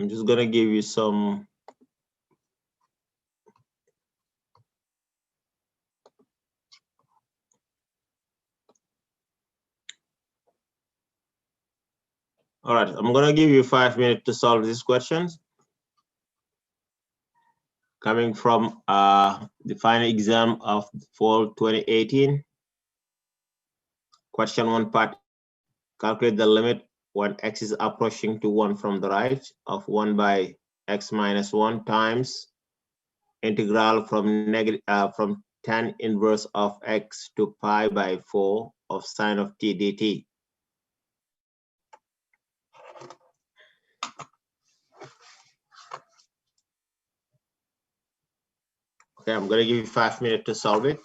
I'm just gonna give you some. All right, I'm gonna give you 5 minutes to solve these questions. Coming from the final exam of fall 2018. Question 1 part, calculate the limit when x is approaching to 1 from the right of 1 by x minus 1 times integral from from tan inverse of x to pi by 4 of sine of t dt. Okay, I'm gonna give you 5 minutes to solve it.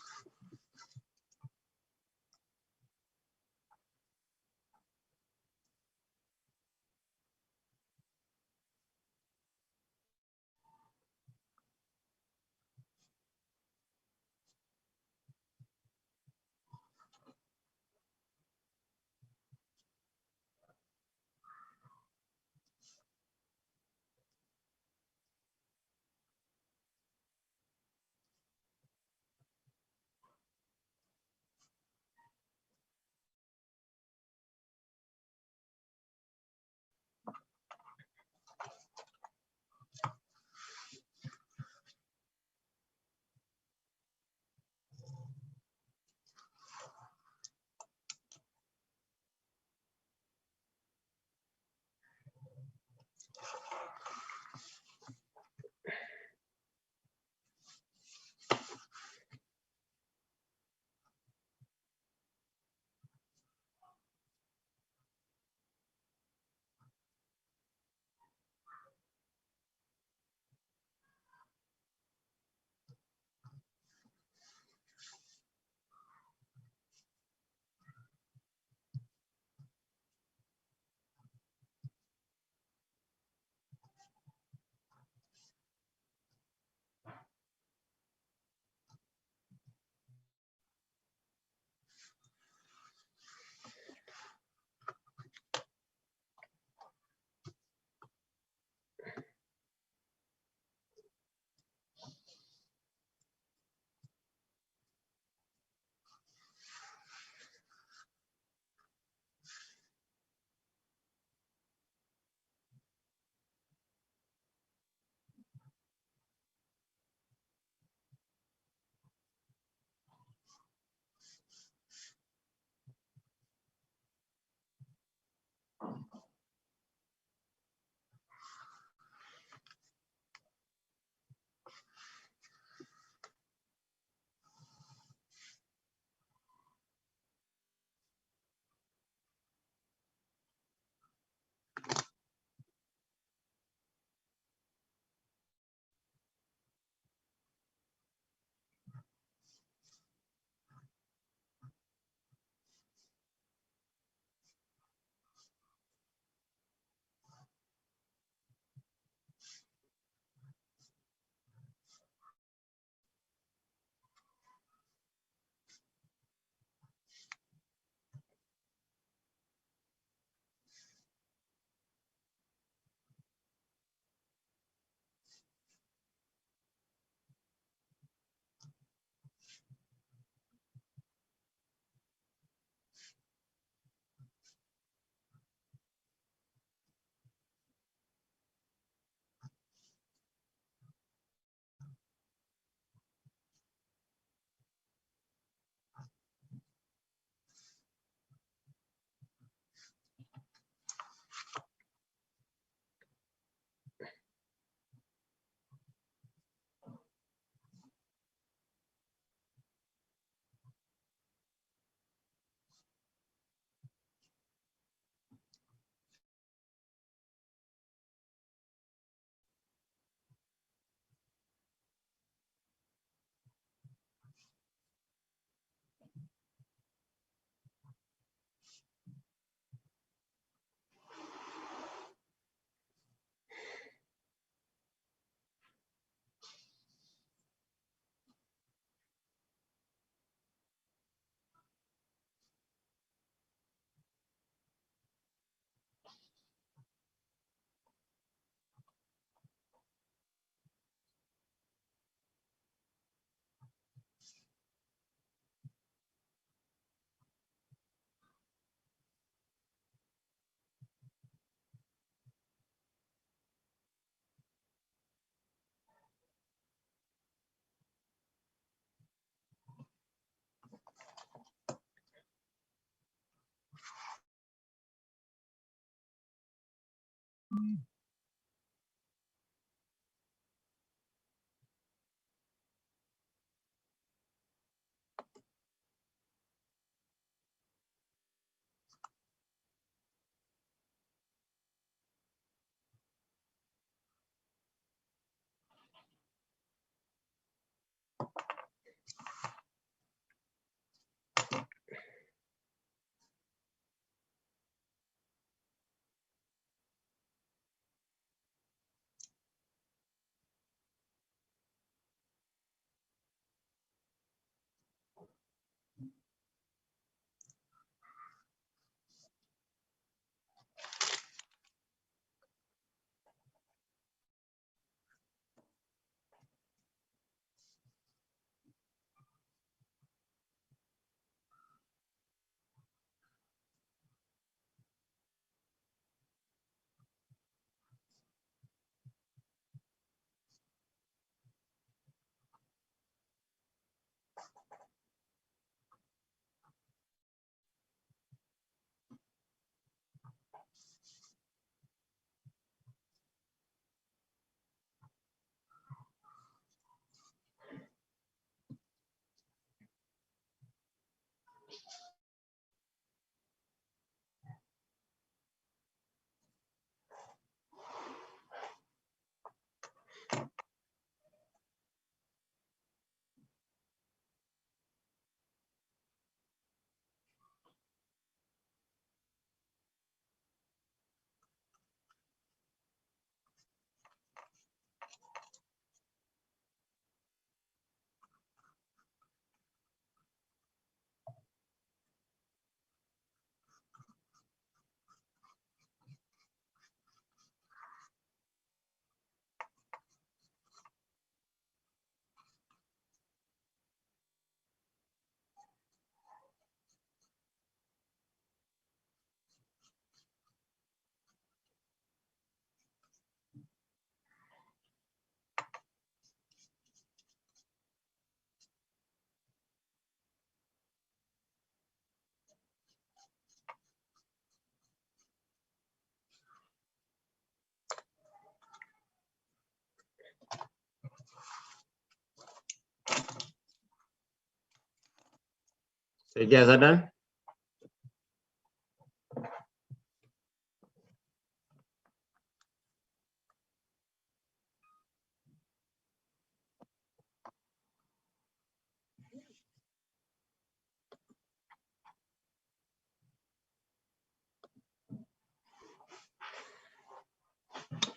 So you guys are done?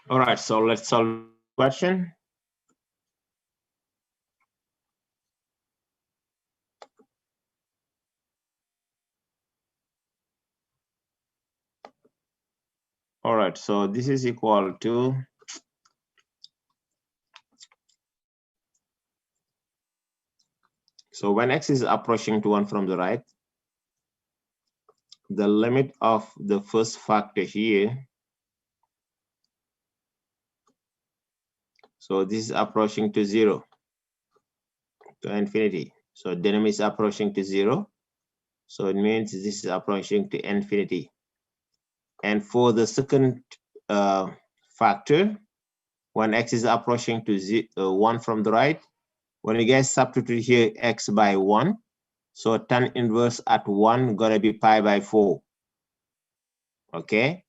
All right, so let's solve the question. All right, so this is equal to, so when x is approaching to 1 from the right, the limit of the first factor here, so this is approaching to 0, to infinity. So denominator is approaching to 0. So it means this is approaching to infinity. And for the second factor, when x is approaching to 1 from the right, when you guys substitute here x by 1, so tan inverse at 1 gonna be pi by 4. Okay,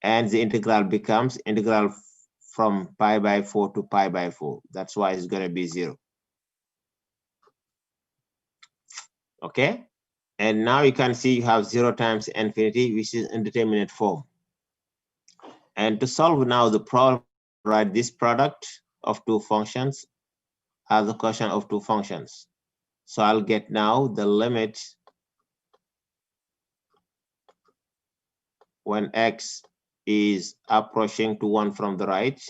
and the integral becomes integral from pi by 4 to pi by 4. That's why it's gonna be 0. Okay, and now you can see you have 0 times infinity, which is indeterminate form. And to solve now the problem, write this product of two functions as a quotient of two functions. So I'll get now the limit when x is approaching to 1 from the right,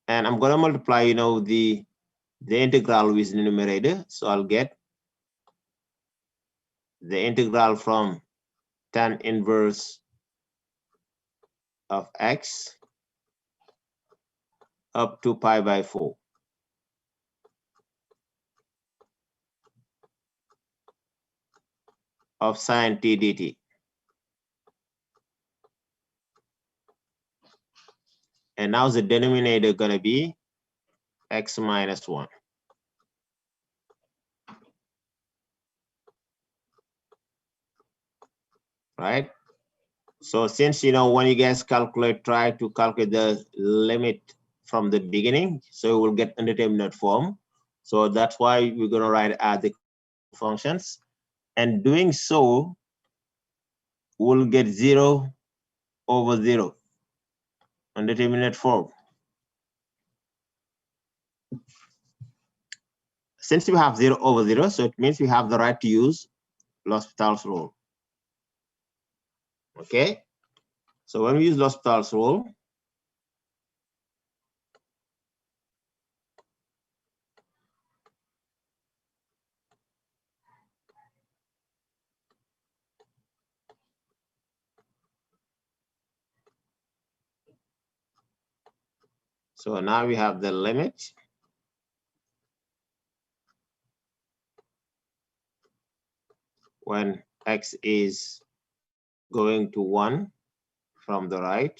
and I'm going to multiply, the integral with the numerator. So I'll get the integral from tan inverse of x up to pi by 4 of sine t dt. And now the denominator going to be x minus 1. Right? So since, you know, when you guys calculate, try to calculate the limit from the beginning, so we'll get indeterminate form. So that's why we're going to write as the functions. And doing so, we'll get 0 over 0, indeterminate form. Since we have 0 over 0, so it means we have the right to use L'Hopital's rule. Okay? So when we use L'Hopital's rule, so now we have the limit when x is going to 1 from the right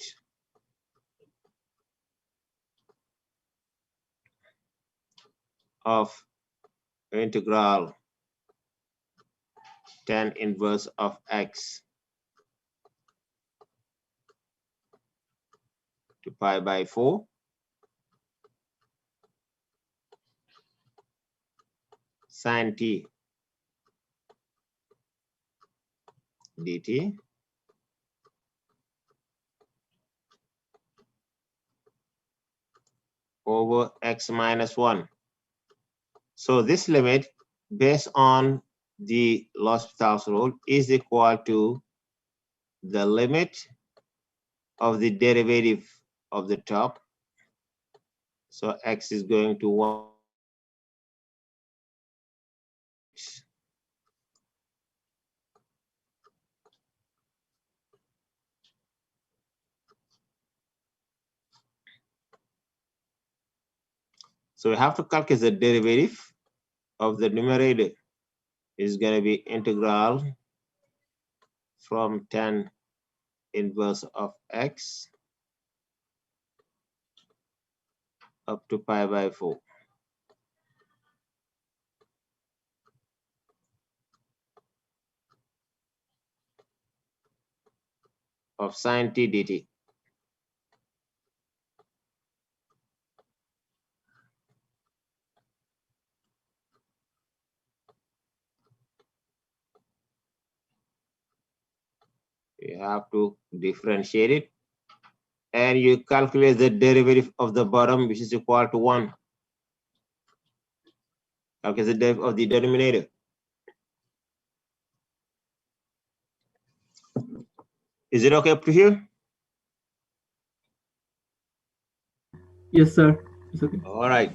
of integral tan inverse of x to pi by 4 sine t dt over x minus 1. So this limit, based on the L'Hopital's rule, is equal to the limit of the derivative of the top. So x is going to 1. So we have to calculate the derivative of the numerator. Is going to be integral from tan inverse of x up to pi by 4 of sine t dt. You have to differentiate it, and you calculate the derivative of the bottom, which is equal to 1. Calculate the derivative of the denominator. Is it okay up to here? Yes, sir. It's okay. All right.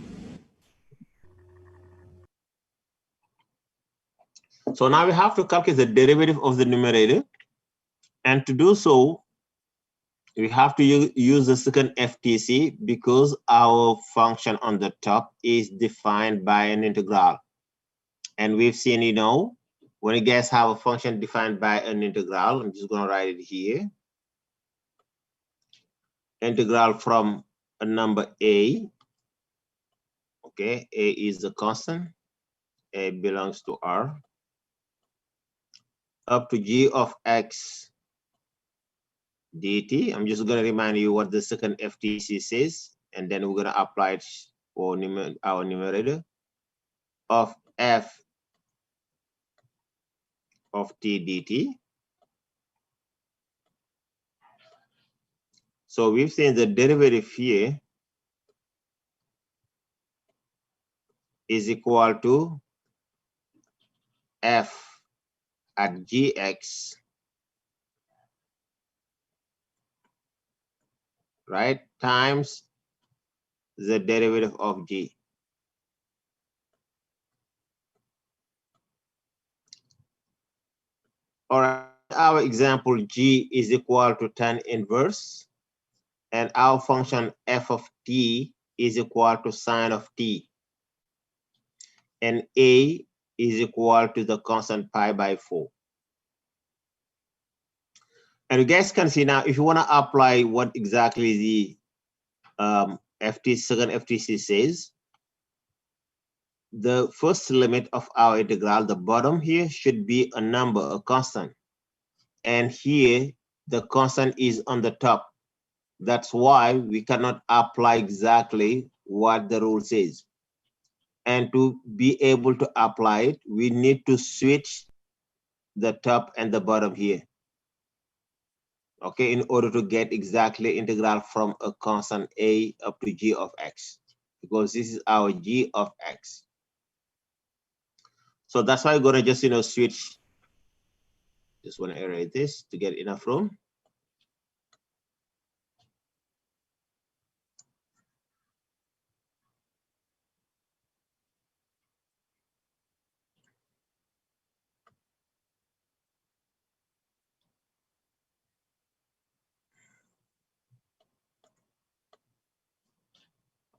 So now we have to calculate the derivative of the numerator. And to do so, we have to use the second FTC because our function on the top is defined by an integral. And we've seen, you know, when you guys have a function defined by an integral, I'm just going to write it here. Integral from a number a. Okay, a is the constant. A belongs to R. Up to g of x dt. I'm just going to remind you what the second FTC says, and then we're going to apply it for our numerator of f of t dt. So we've seen the derivative here is equal to f at gx, right, times the derivative of g. All right, our example, g is equal to tan inverse, and our function f of t is equal to sine of t, and a is equal to the constant pi by 4. And you guys can see now, if you want to apply what exactly the second FTC says the first limit of our integral, the bottom here, should be a number, a constant. And here, the constant is on the top. That's why we cannot apply exactly what the rule says. And to be able to apply it, we need to switch the top and the bottom here. Okay, in order to get exactly integral from a constant a up to g of x, because this is our g of x. So that's why I'm gonna just switch. Just want to erase this to get enough room.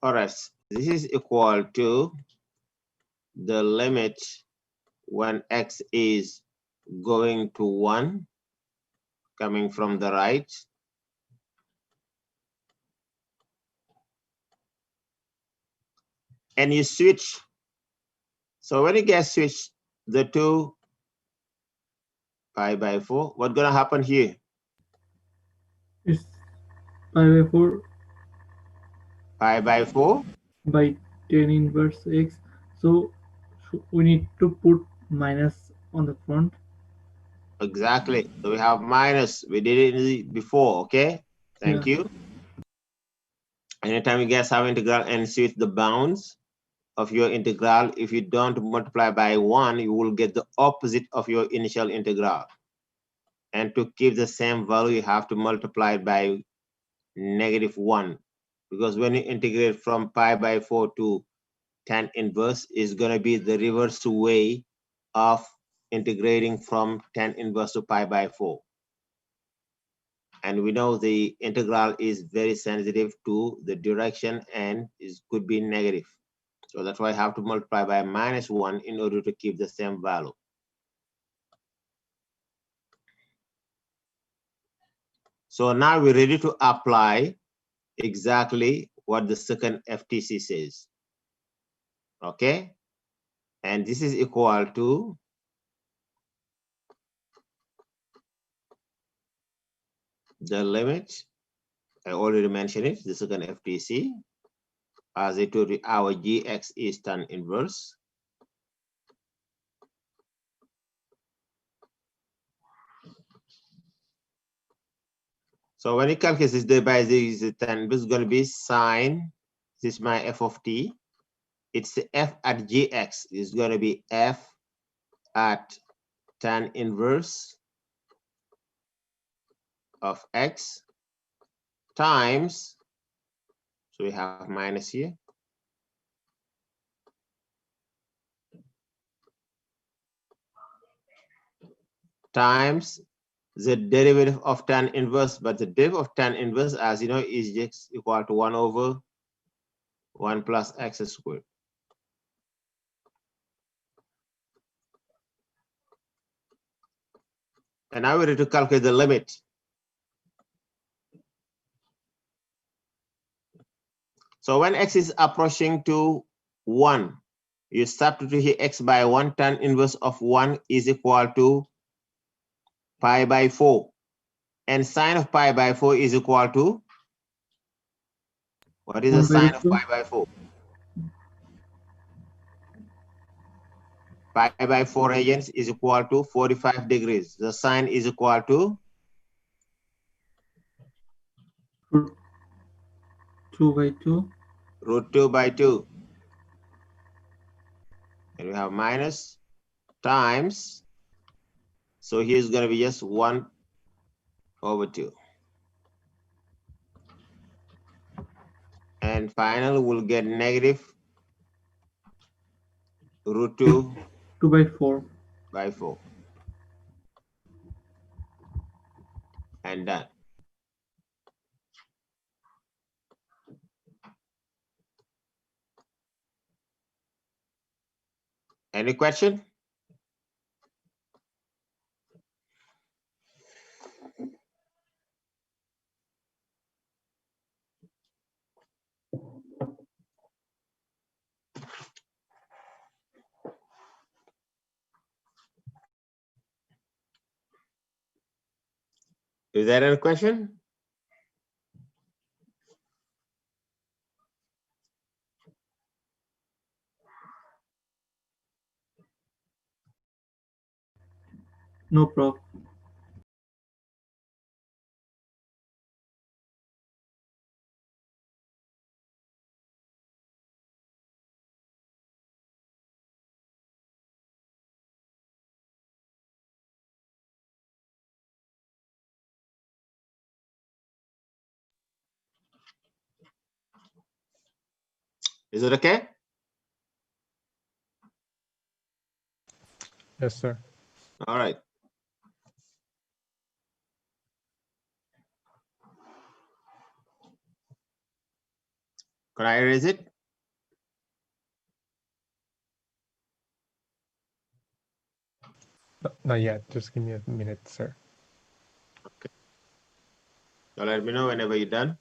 All right, this is equal to the limit when x is going to 1, coming from the right, and you switch. So when you get switched the 2 pi by 4, what's gonna happen here? It's pi by 4 Pi by 4, by 10 inverse x. So we need to put minus on the front. exactly. So we have minus, we did it before, okay? Thank Yeah. you. Anytime you get some integral and switch the bounds of your integral, if you don't multiply by 1, you will get the opposite of your initial integral. And to keep the same value, you have to multiply it by -1, because when you integrate from pi by 4 to tan inverse, is going to be the reverse way of integrating from tan inverse to pi by 4. And we know the integral is very sensitive to the direction and could be negative. So that's why I have to multiply by -1 in order to keep the same value. So now we're ready to apply exactly what the second FTC says. Okay? And this is equal to the limit. I already mentioned it, the second FTC. As I told you, our gx is tan inverse. So when you calculate this divided by this, tan inverse is going to be sine, this is my f of t. It's f at gx is going to be f at tan inverse of x times, so we have minus here, times the derivative of tan inverse, but the derivative of tan inverse, as you know, is just equal to 1 over 1 plus x squared. And now we're ready to calculate the limit. So when x is approaching to 1, you substitute here x by 1, tan inverse of 1 is equal to pi by 4. And sine of pi by 4 is equal to, what is the 1 by sine of root 2. pi by 4? Pi by 4 agents is equal to 45 degrees. The sine is equal to Root 2 by 2. root 2 by 2. And we have minus times. So here's going to be just 1 over 2. And finally, we'll get negative root 2 2 by 4. by 4. And done. Any question? Is there any question? No, Prof. Is it okay? Yes, sir. All right. Can I erase it? Not yet. Just give me a minute, sir. So let me know whenever you're done.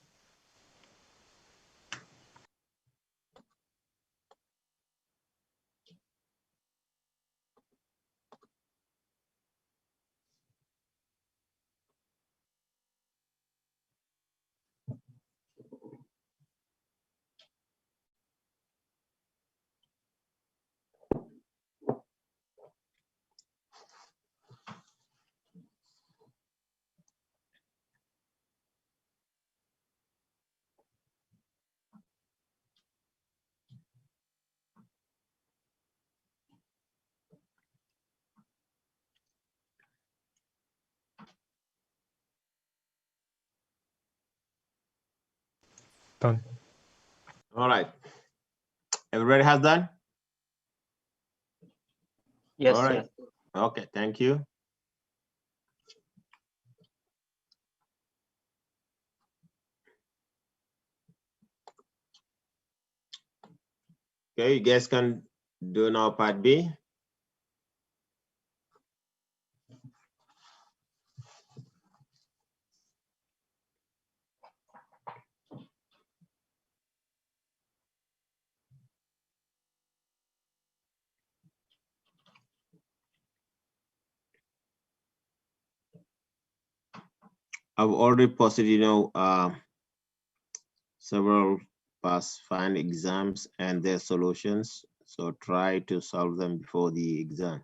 Done. All right. Everybody has done? Yes, All right. sir. Okay, thank you. Okay, you guys can do now part B. I've already posted, several past find exams and their solutions. So try to solve them before the exam.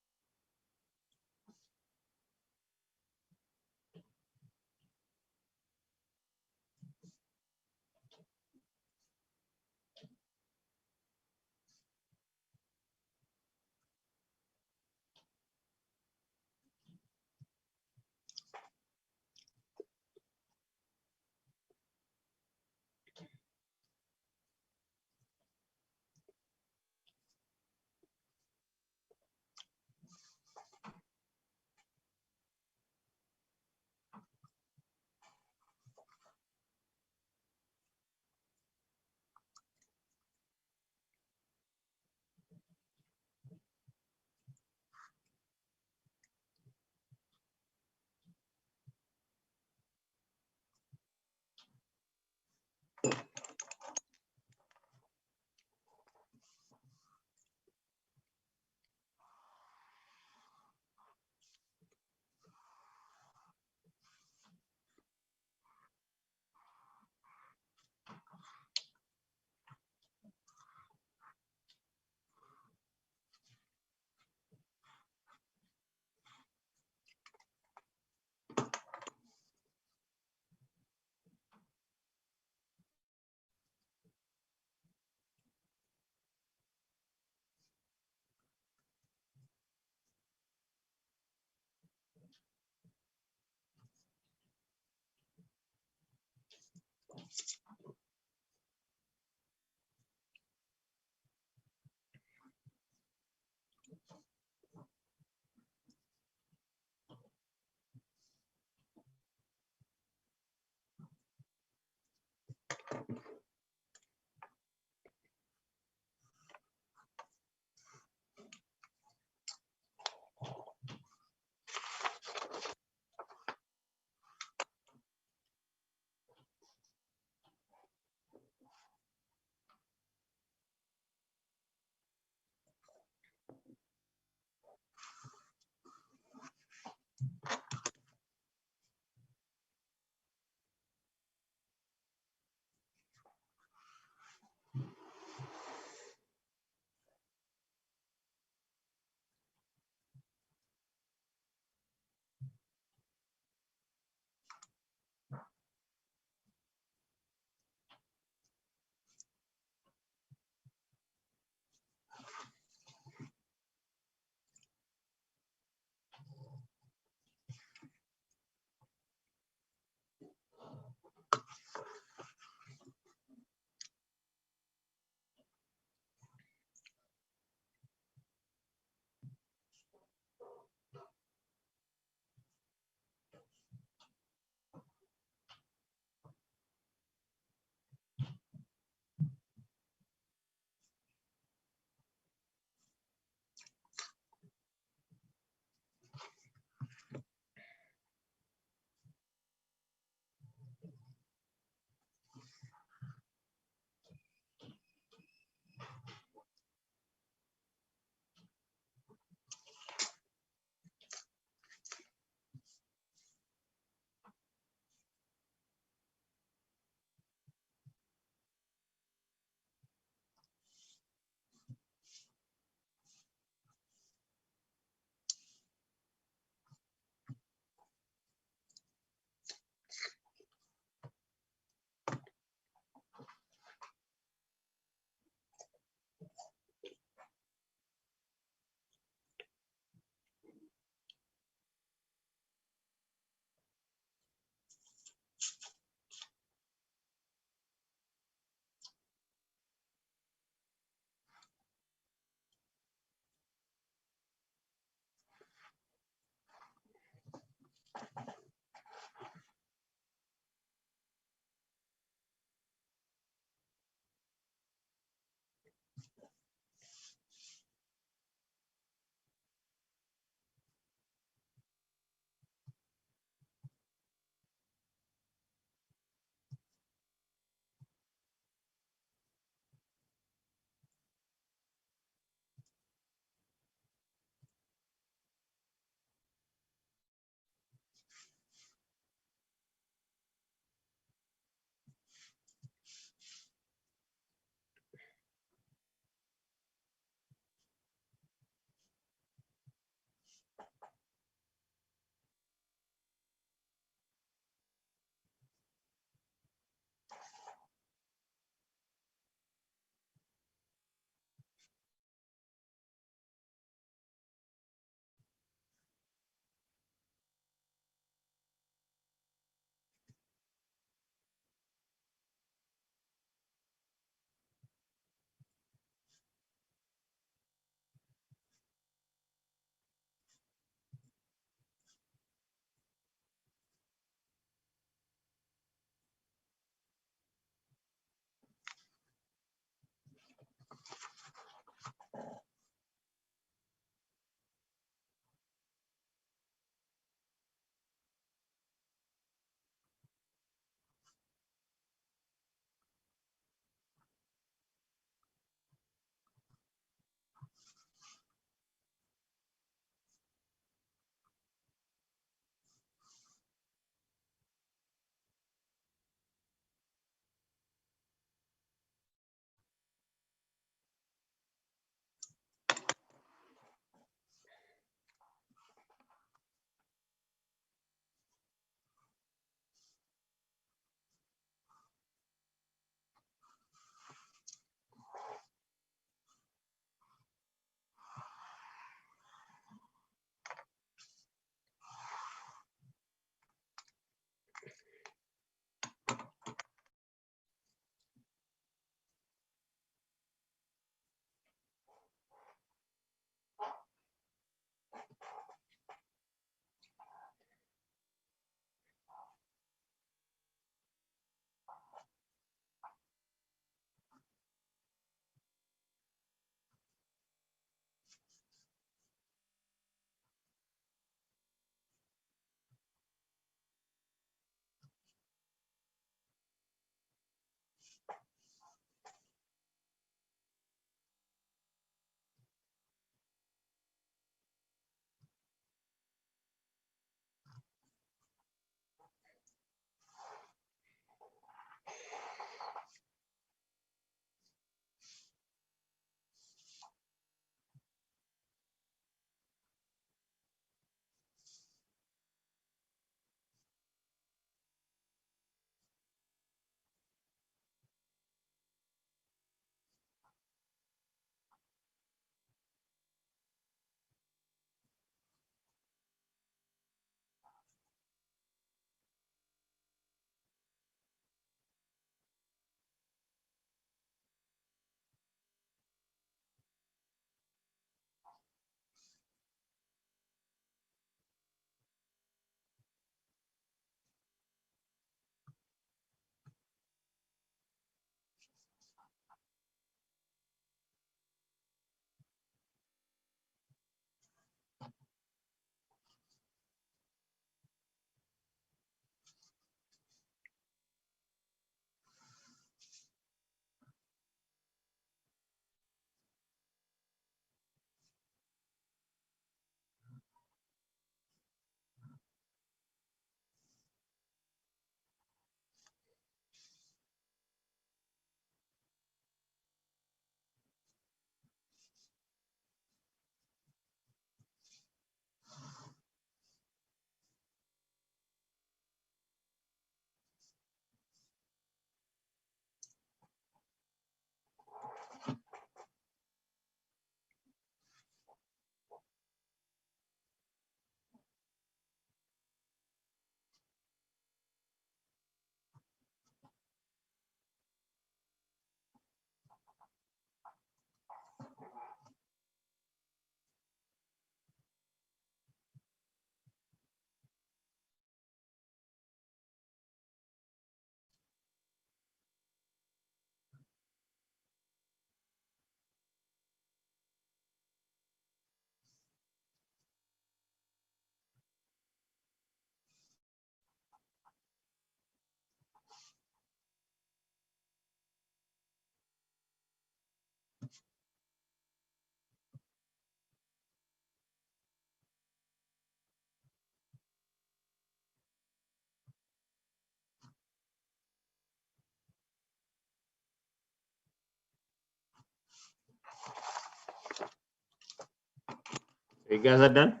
You guys are done?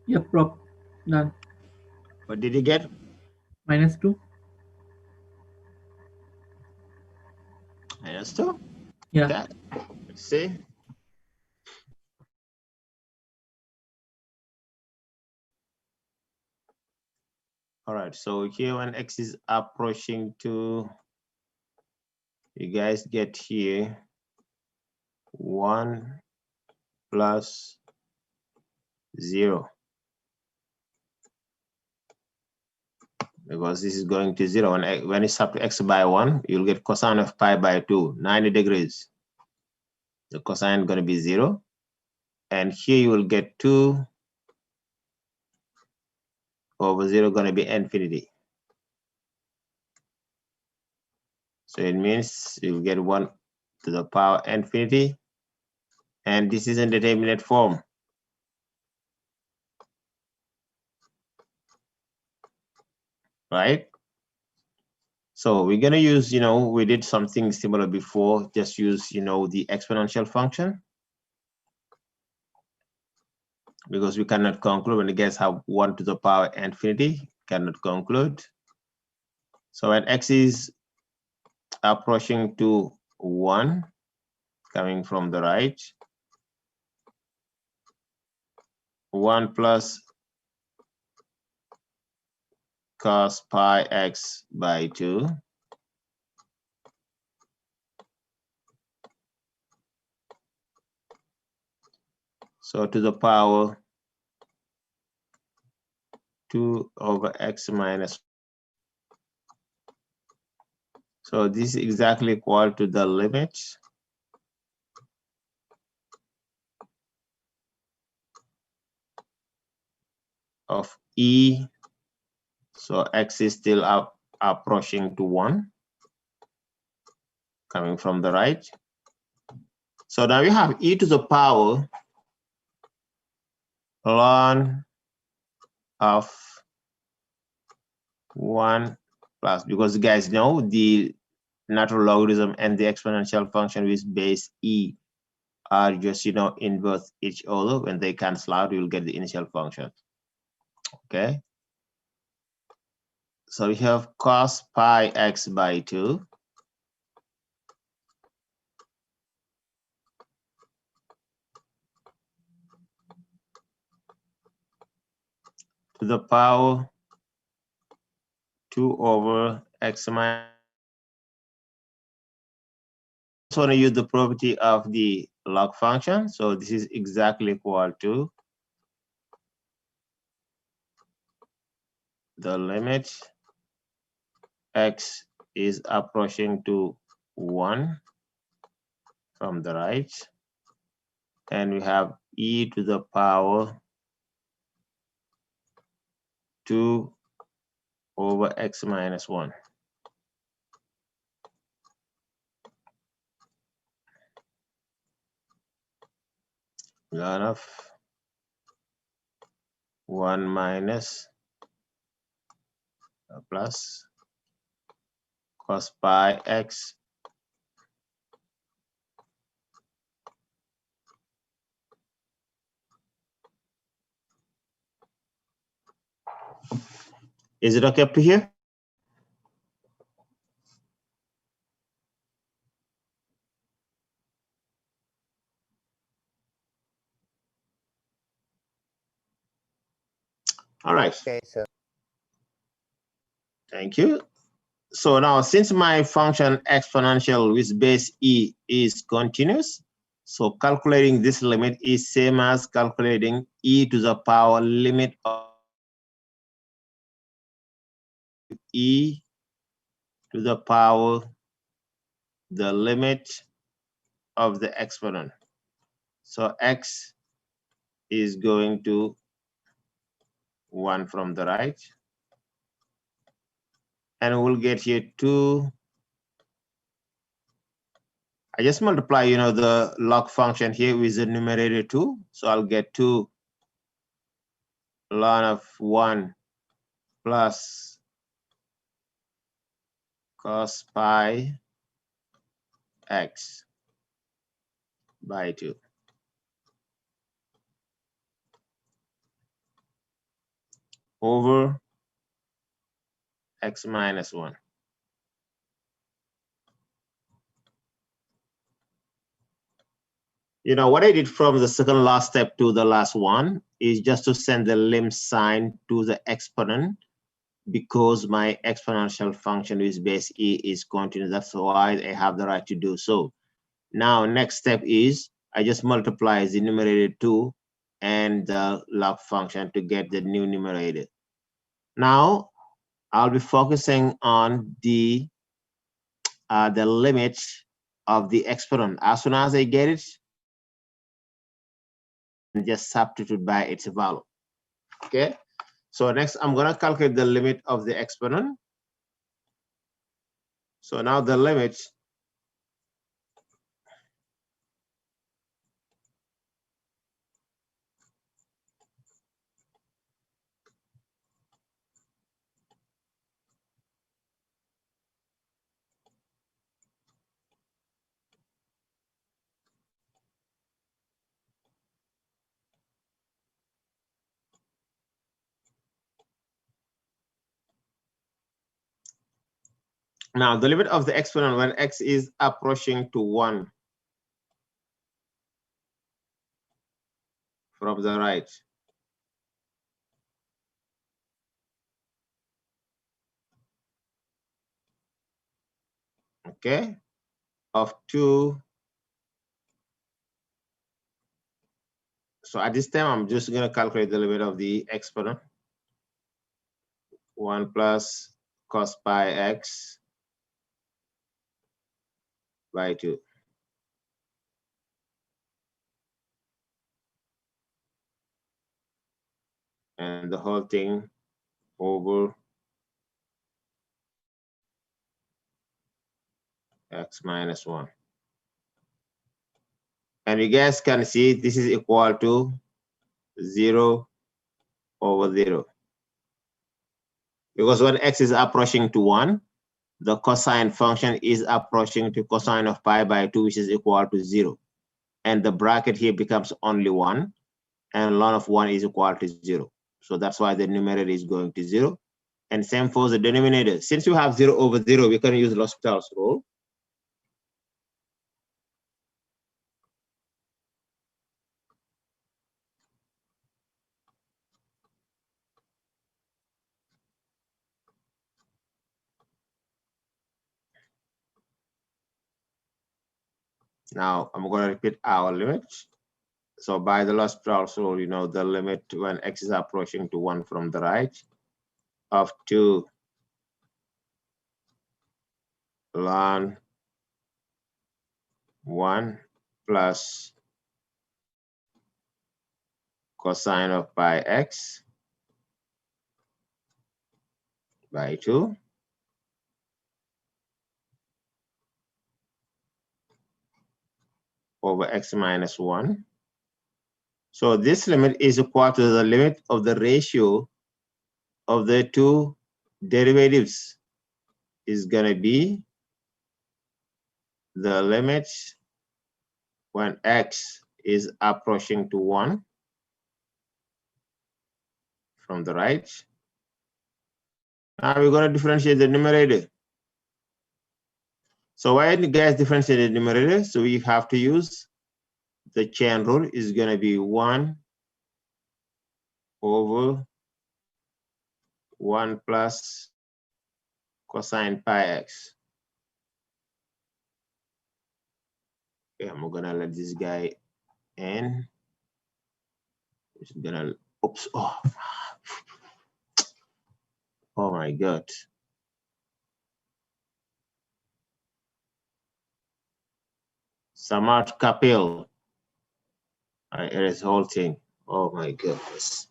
Yep, prop done. What did you get? -2. -2? Yeah. Okay, let's see. All right, so here when x is approaching to, you guys get here 1 plus 0. Because this is going to 0. When it's up to x by 1, you'll get cosine of pi by 2, 90 degrees. The cosine is going to be 0. And here you will get 2 over 0 going to be infinity. So it means you'll get 1 to the power infinity. And this is in determinate form. Right? So we're going to use, we did something similar before, just use, the exponential function. Because we cannot conclude when the guys have 1 to the power infinity, cannot conclude. So when x is approaching to 1, coming from the right, 1 plus cos pi x by 2. So to the power 2 over x minus. So this is exactly equal to the limit of e. So x is still approaching to 1, coming from the right. So now we have e to the power ln of 1 plus, because you guys know the natural logarithm and the exponential function with base e are just, inverse each other. When they cancel out, you'll get the initial function. Okay. So we have cos pi x by 2 to the power 2 over x minus. I just want to use the property of the log function. So this is exactly equal to the limit x is approaching to 1 from the right, and we have e to the power 2 over x minus 1. Ln of 1 minus plus cos pi x Is it okay up to here? All right. Okay, sir. Thank you. So now, since my function exponential with base e is continuous, so calculating this limit is same as calculating e to the power limit of e to the power the limit of the exponent. So x is going to 1 from the right, and we'll get here 2. I just multiply, the log function here with the numerator 2. So I'll get 2 ln of 1 plus cos pi x by 2. over x minus 1. You know, what I did from the second last step to the last one is just to send the lim sign to the exponent because my exponential function with base e is continuous. That's why I have the right to do so. Now, next step is I just multiply the numerator 2 and the log function to get the new numerator. Now, I'll be focusing on the limit of the exponent. As soon as I get it, and just substitute by its value. Okay. So next, I'm going to calculate the limit of the exponent. So now the limit now the limit of the exponent when x is approaching to 1 from the right. Okay, of 2. So at this time, I'm just going to calculate the limit of the exponent. 1 plus cos pi x by 2. And the whole thing over x minus 1. And you guys can see this is equal to 0 over 0. Because when x is approaching to 1, the cosine function is approaching to cosine of pi by 2, which is equal to 0. And the bracket here becomes only 1, and ln of 1 is equal to 0. So that's why the numerator is going to 0. And same for the denominator. Since you have 0 over 0, we can use L'Hopital's rule. Now I'm going to repeat our limit. So by the L'Hopital's rule, you know, the limit when x is approaching to 1 from the right of 2 ln 1 plus cosine of pi x by 2 over x minus 1. So this limit is equal to the limit of the ratio of the two derivatives is going to be the limit when x is approaching to 1 from the right. Now we're going to differentiate the numerator. So why do you guys differentiate the numerator? So we have to use the chain rule is going to be 1 over 1 plus cosine pi x. Okay, I'm going to let this guy in. It's gonna, oops, oh my God. Samart Kapil. I erase whole thing. Oh my goodness.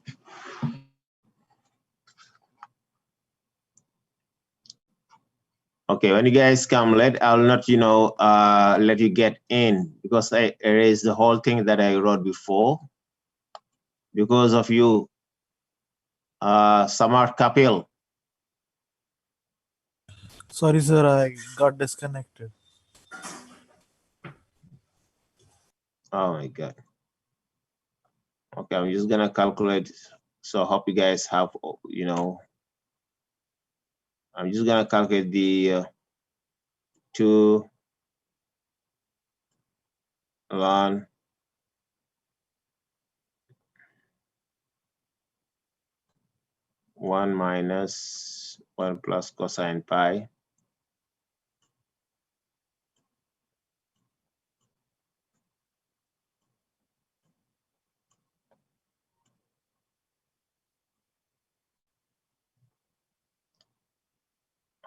Okay, when you guys come late, I'll not, you know, let you get in because I erased the whole thing that I wrote before. Because of you, Samart Kapil. Sorry, sir, I got disconnected. Oh my God. Okay, I'm just gonna calculate So I hope you guys have, I'm just gonna calculate the 2 ln 1 minus 1 plus cosine pi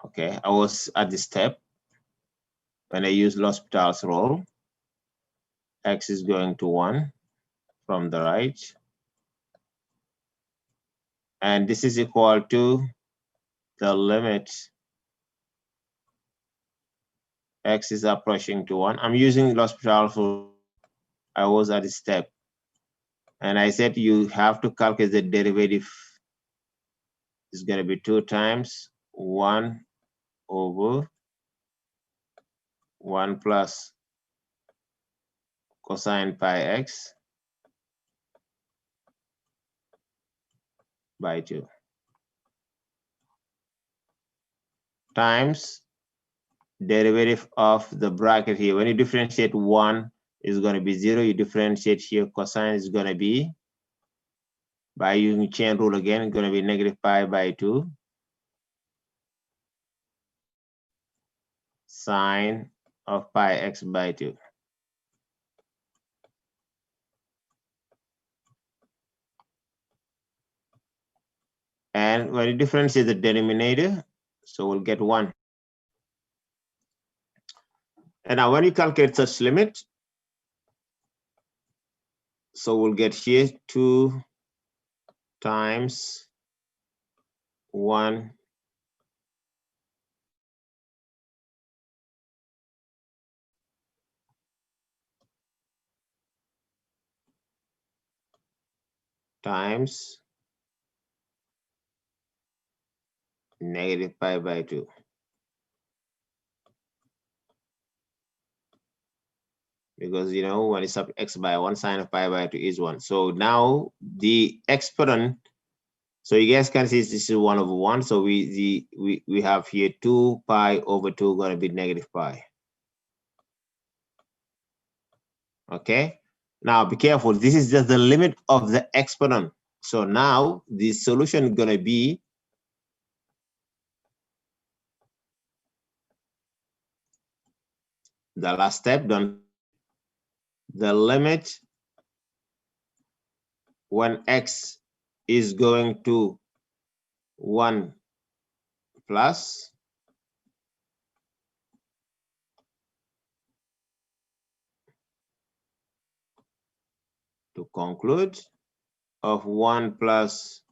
Okay, I was at the step when I use L'Hopital's rule. X is going to 1 from the right. And this is equal to the limit X is approaching to 1. I'm using L'Hopital's rule. I was at the step. And I said you have to calculate the derivative. It's going to be 2 times 1 over 1 plus cosine pi x by 2 times derivative of the bracket here. When you differentiate 1 is going to be 0. You differentiate here, cosine is going to be, by using chain rule again, it's going to be negative pi by 2 sine of pi x by 2. And when you differentiate the denominator, so we'll get 1. And now when you calculate such limit, so we'll get here 2 times 1 times negative pi by 2. Because, when it's up x by 1, sine of pi by 2 is 1. So now the exponent, so you guys can see this is 1 over 1. So we have here 2 pi over 2 going to be negative pi. Okay. Now be careful. This is just the limit of the exponent. So now the solution is going to be the last step, the limit when x is going to 1 plus to conclude of 1 plus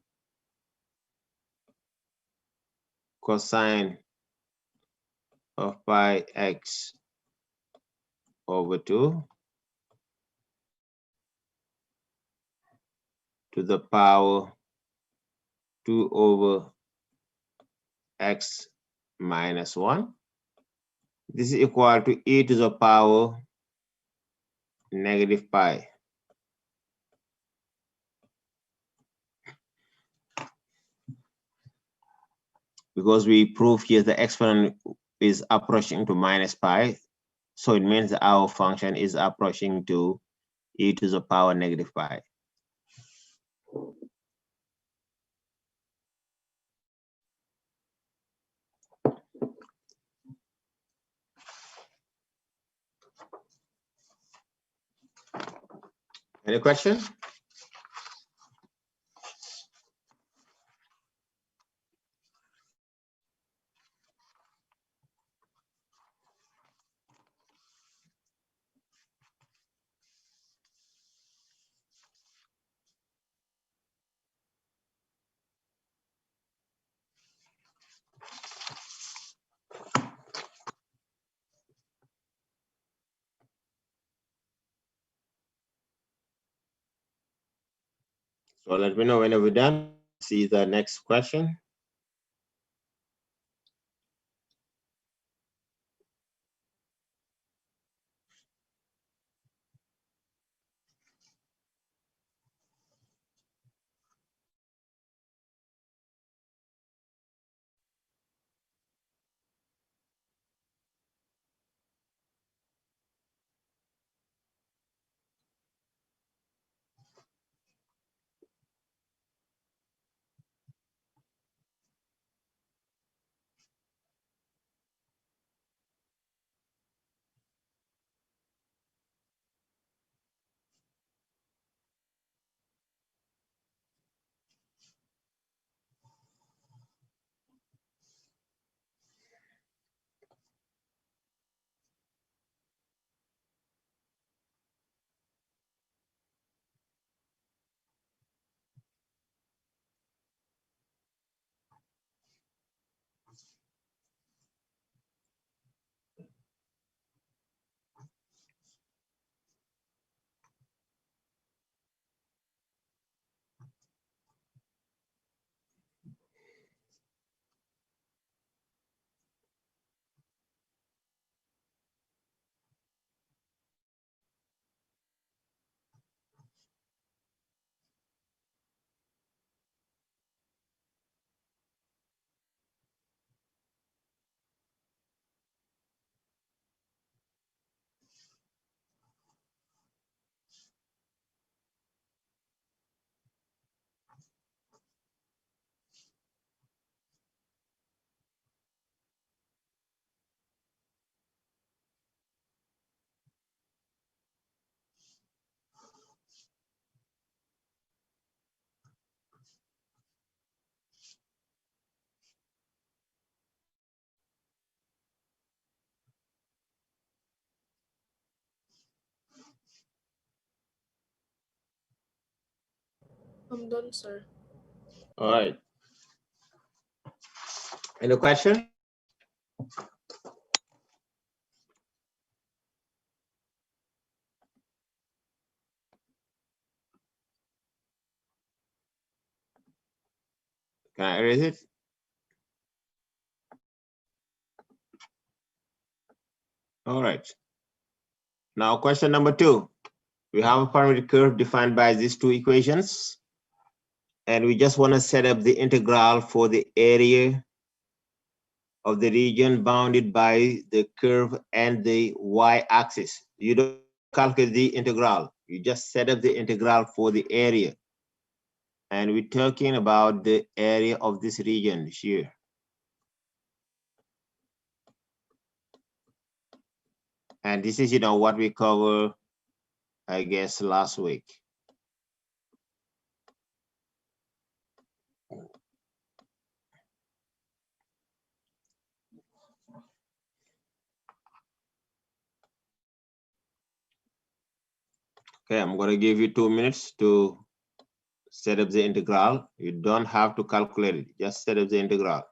cosine of pi x over 2 to the power 2 over x minus 1. This is equal to e to the power negative pi. Because we prove here the exponent is approaching to minus pi, so it means that our function is approaching to e to the power negative pi. Any questions? So let me know whenever we're done. See the next question. I'm done, sir. All right. Any question? Can I erase it? All right. Now question number 2. We have a parametric curve defined by these two equations. And we just want to set up the integral for the area of the region bounded by the curve and the y-axis. You don't calculate the integral. You just set up the integral for the area. And we're talking about the area of this region here. And this is, what we covered, I guess, last week. Okay, I'm going to give you 2 minutes to set up the integral. You don't have to calculate it, just set up the integral.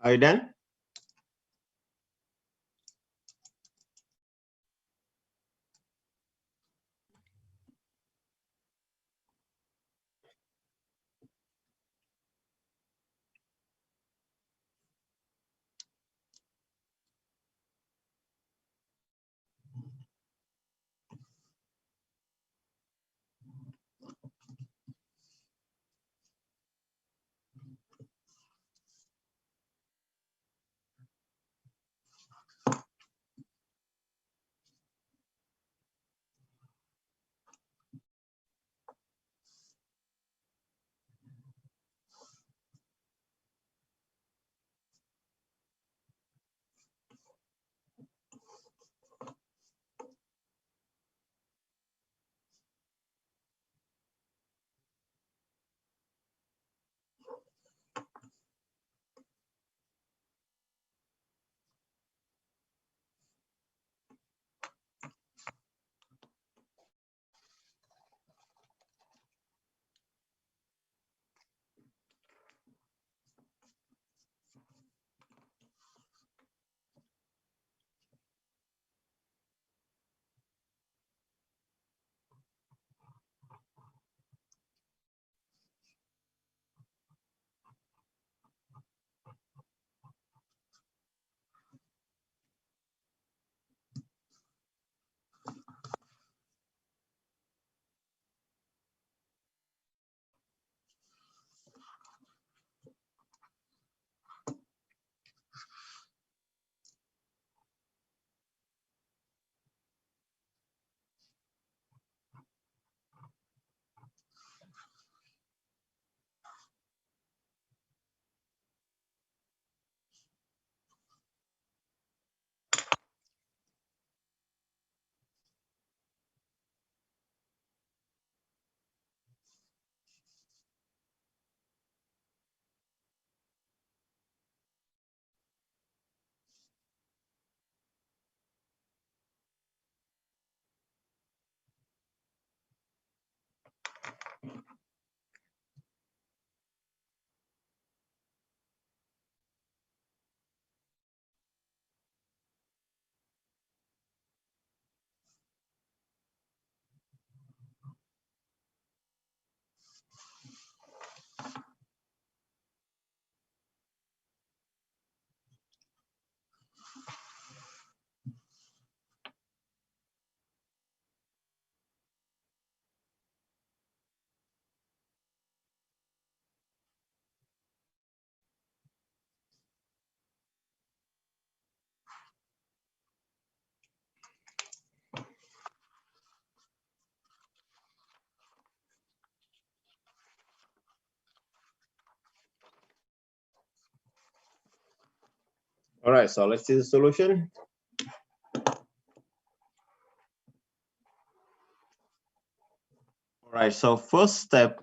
Are you done? All right, so let's see the solution. All right, so first step,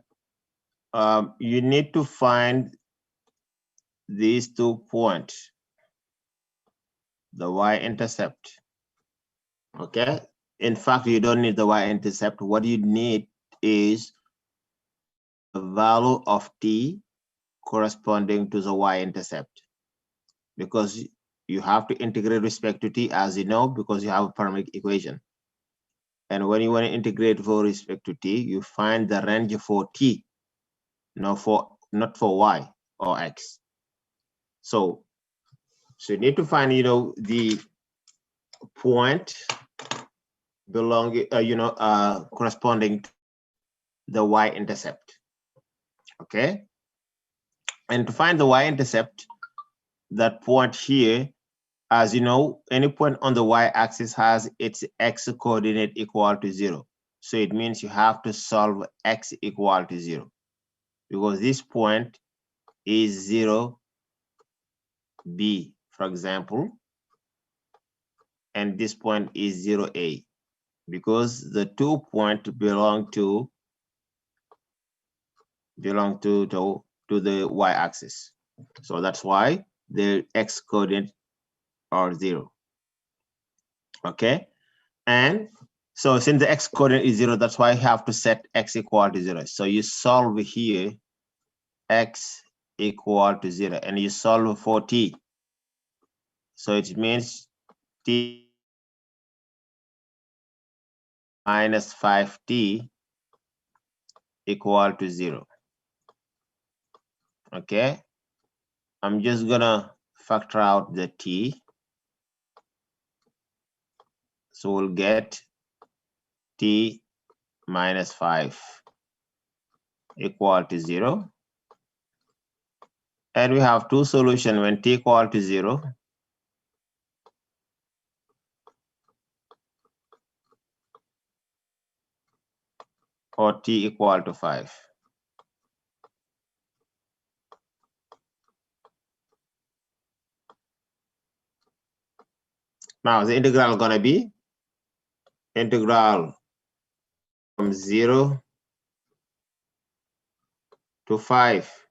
you need to find these 2 points, the y-intercept, okay? In fact, you don't need the y-intercept. What you need is the value of t corresponding to the y-intercept, because you have to integrate respect to t, as you know, because you have a parametric equation. And when you want to integrate for respect to t, you find the range for t, not for y or x. So you need to find, the point belonging, corresponding to the y-intercept. Okay. And to find the y-intercept, that point here, as you know, any point on the y-axis has its x coordinate equal to 0. So it means you have to solve x equal to 0, because this point is 0, b, for example, and this point is 0a, because the 2 points belong to the y-axis. So that's why the x coordinate are 0. Okay, and so since the x coordinate is 0, that's why I have to set x equal to 0. So you solve here x equal to 0, and you solve for t. So it means t minus 5t equal to 0. Okay, I'm just gonna factor out the t. So we'll get t minus 5 equal to 0. And we have two solutions when t equal to 0. Or t equal to 5. Now the integral gonna be integral from 0 to 5.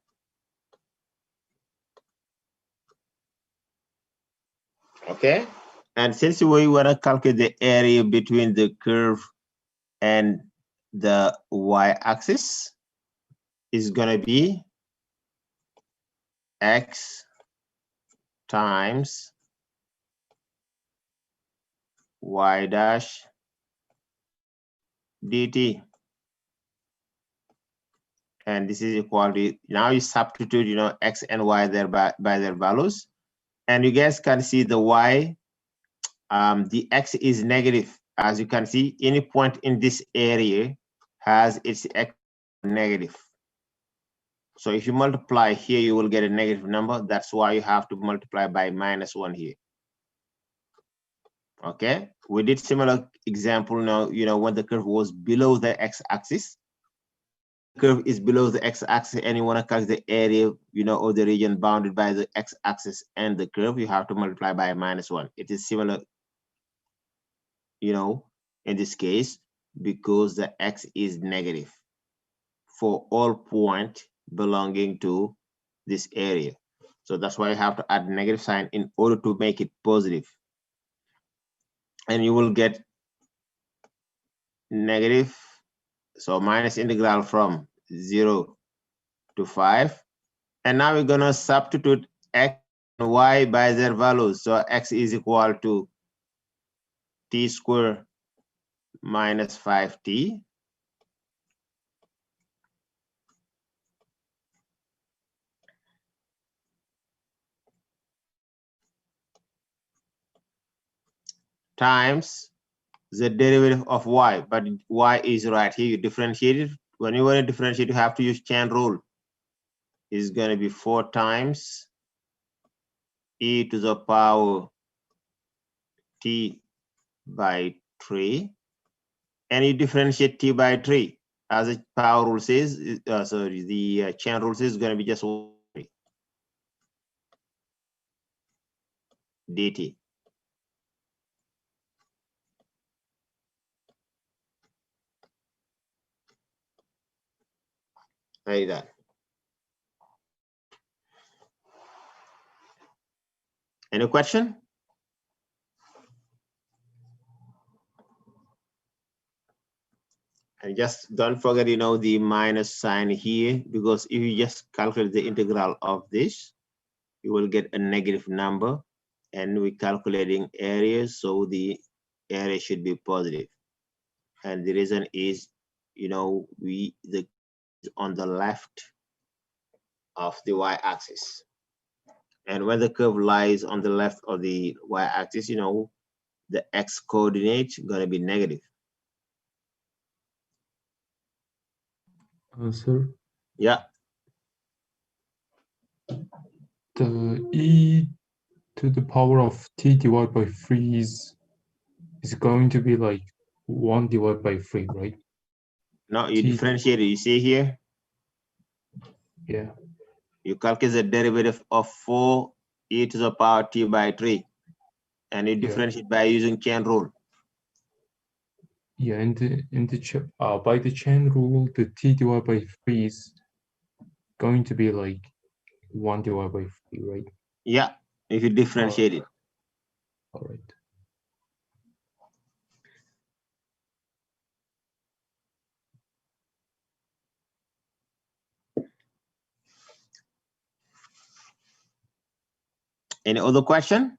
Okay, and since we want to calculate the area between the curve and the y-axis, is gonna be x times y dash dt. And this is equal to, now you substitute, x and y there by their values. And you guys can see the y, the x is negative. As you can see, any point in this area has its x negative. So if you multiply here, you will get a negative number. That's why you have to multiply by -1 here. Okay, we did similar example now, when the curve was below the x-axis. Curve is below the x-axis and you want to calculate the area, or the region bounded by the x-axis and the curve, you have to multiply by -1. It is similar, in this case, because the x is negative for all points belonging to this area. So that's why you have to add negative sign in order to make it positive. And you will get negative, so minus integral from 0 to 5. And now we're gonna substitute x and y by their values. So x is equal to t squared minus 5t times the derivative of y, but y is right here. You differentiate it. When you want to differentiate, you have to use chain rule. Is going to be 4 times e to the power t by 3, and you differentiate t by 3. As the power rule says, sorry, the chain rule says is going to be just 1 dt. Like that. Any question? And just don't forget, the minus sign here, because if you just calculate the integral of this, you will get a negative number, and we're calculating areas, so the area should be positive. And the reason is, the on the left of the y-axis, and when the curve lies on the left of the y-axis, the x coordinate gonna be negative. Sir, Yeah. the e to the power of t divided by 3 is going to be like 1 divided by 3, right? No, you T- differentiate it. You see here, Yeah. you calculate the derivative of 4 e to the power t by 3, and you differentiate by using chain rule. Yeah, by the chain rule, the t divided by 3 is going to be like 1 divided by 3, right? Yeah, if you differentiate it. All right. Any other question?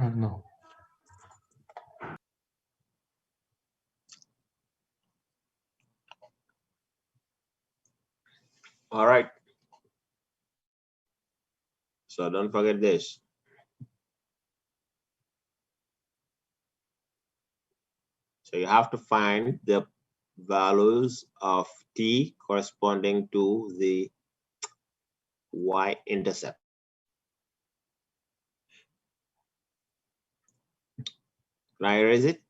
No. All right. So don't forget this. So you have to find the values of t corresponding to the y-intercept. Can I erase it?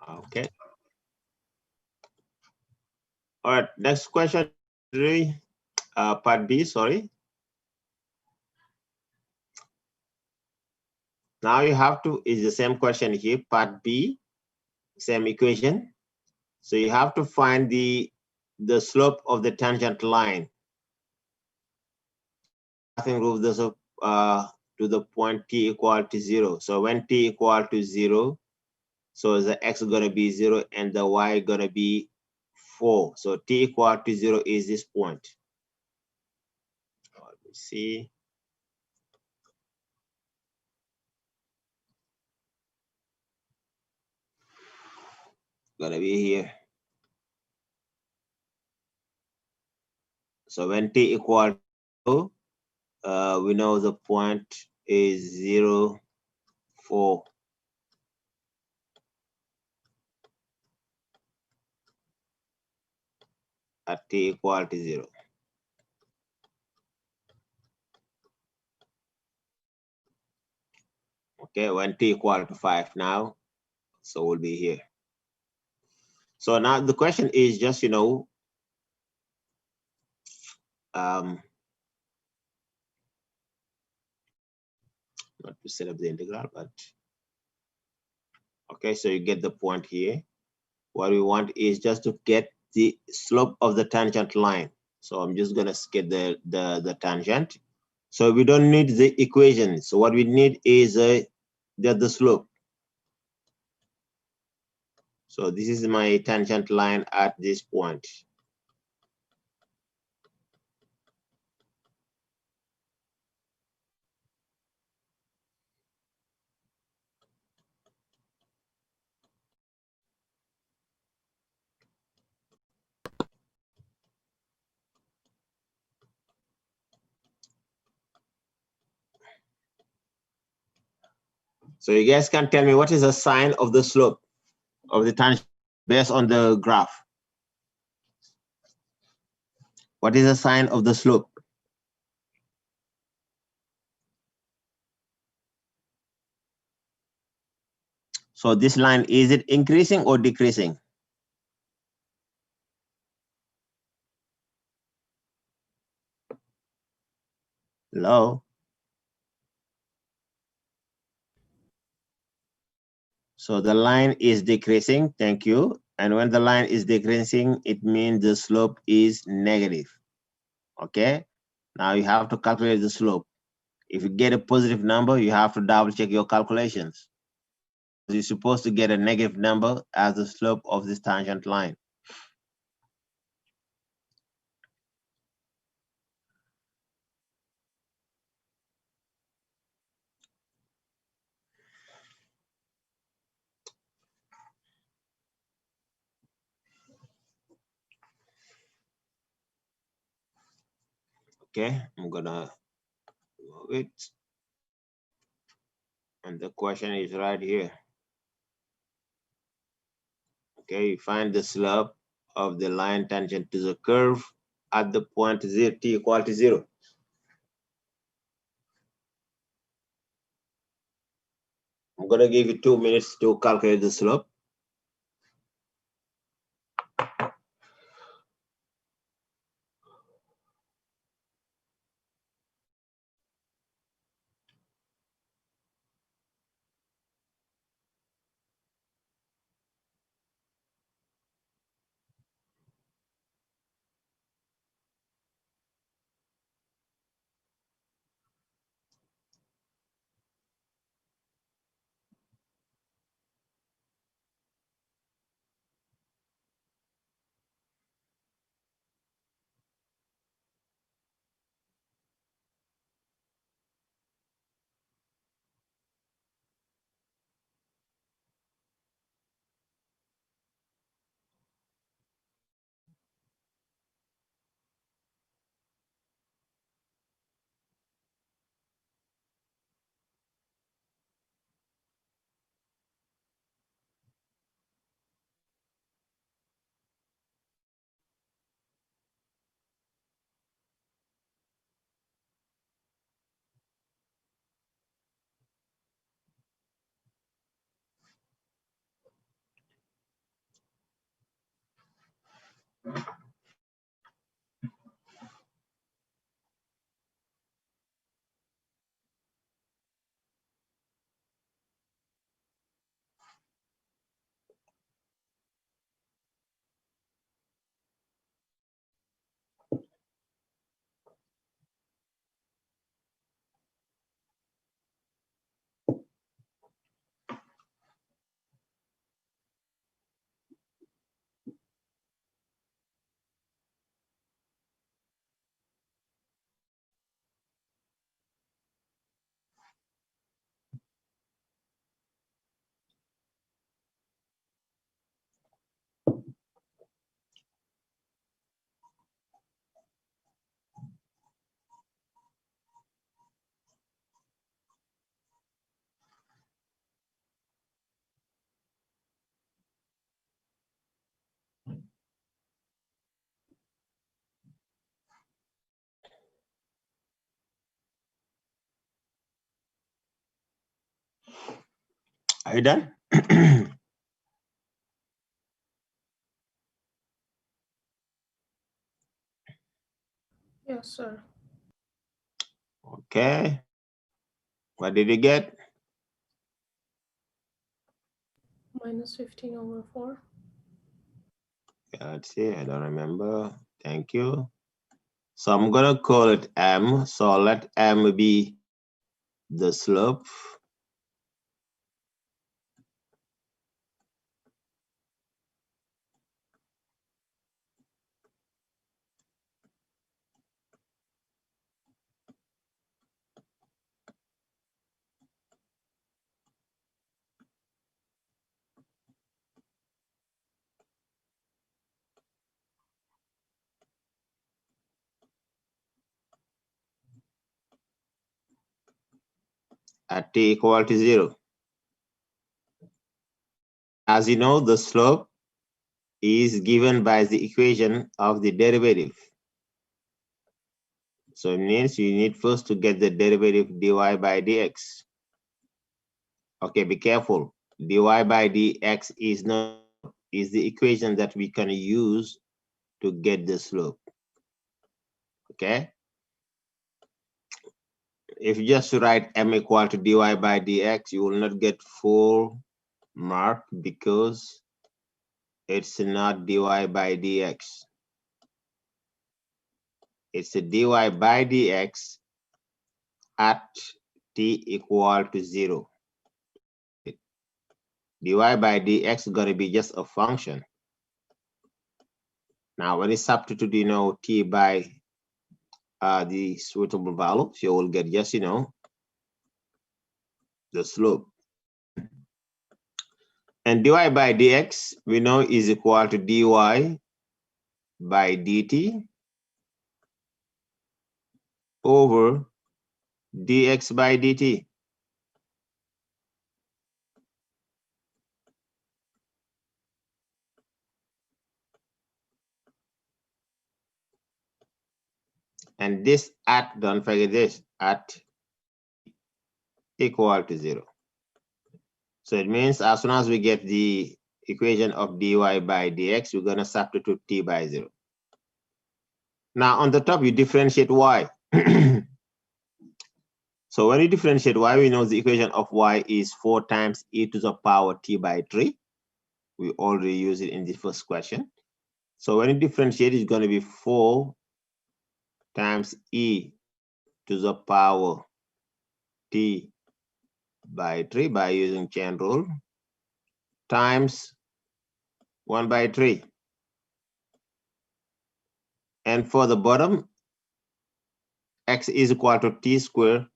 Okay. All right, next question, part B, sorry. Now you have to, is the same question here, part B, same equation. So you have to find the slope of the tangent line. Nothing moves this up to the point t equal to 0. So when t equal to 0, so the x is gonna be 0 and the y gonna be 4. So t equal to 0 is this point. Let me see. Gonna be here. So when t equal to, we know the point is 0, 4. At t equal to 0. Okay, when t equal to 5 now, so we'll be here. So now the question is just, not to set up the integral, but okay, so you get the point here. What we want is just to get the slope of the tangent line. So I'm just gonna get the tangent. So we don't need the equation. So what we need is the slope. So this is my tangent line at this point. So you guys can tell me what is the sign of the slope of the tangent based on the graph? What is the sign of the slope? So this line, is it increasing or decreasing? Hello? So the line is decreasing, thank you. And when the line is decreasing, it means the slope is negative, okay? Now you have to calculate the slope. If you get a positive number, you have to double check your calculations. You're supposed to get a negative number as the slope of this tangent line. Okay, I'm gonna move it. And the question is right here. Okay, you find the slope of the line tangent to the curve at the point 0, t equal to 0. I'm gonna give you 2 minutes to calculate the slope. Are you done? Yes, sir. Okay. What did you get? Minus 15 over 4. Let's see. I don't remember. Thank you. So I'm gonna call it M. So let M be the slope. At t equal to 0. As you know, the slope is given by the equation of the derivative. So it means you need first to get the derivative dy by dx. Okay, be careful. Dy by dx is the equation that we can use to get the slope. Okay. If you just write m equal to dy by dx, you will not get full mark because it's not dy by dx. It's a dy by dx at t equal to 0. Dy by dx is going to be just a function. Now, when you substitute, t by the suitable values, you will get just, the slope. And dy by dx, we know is equal to dy by dt over dx by dt. And this at, don't forget this, at equal to 0. So it means as soon as we get the equation of dy by dx, we're going to substitute t by 0. Now on the top, you differentiate y. So when you differentiate y, we know the equation of y is 4 times e to the power t by 3. We already used it in the first question. So when you differentiate, it's going to be 4 times e to the power t by 3 by using chain rule times 1 by 3. And for the bottom, x is equal to t squared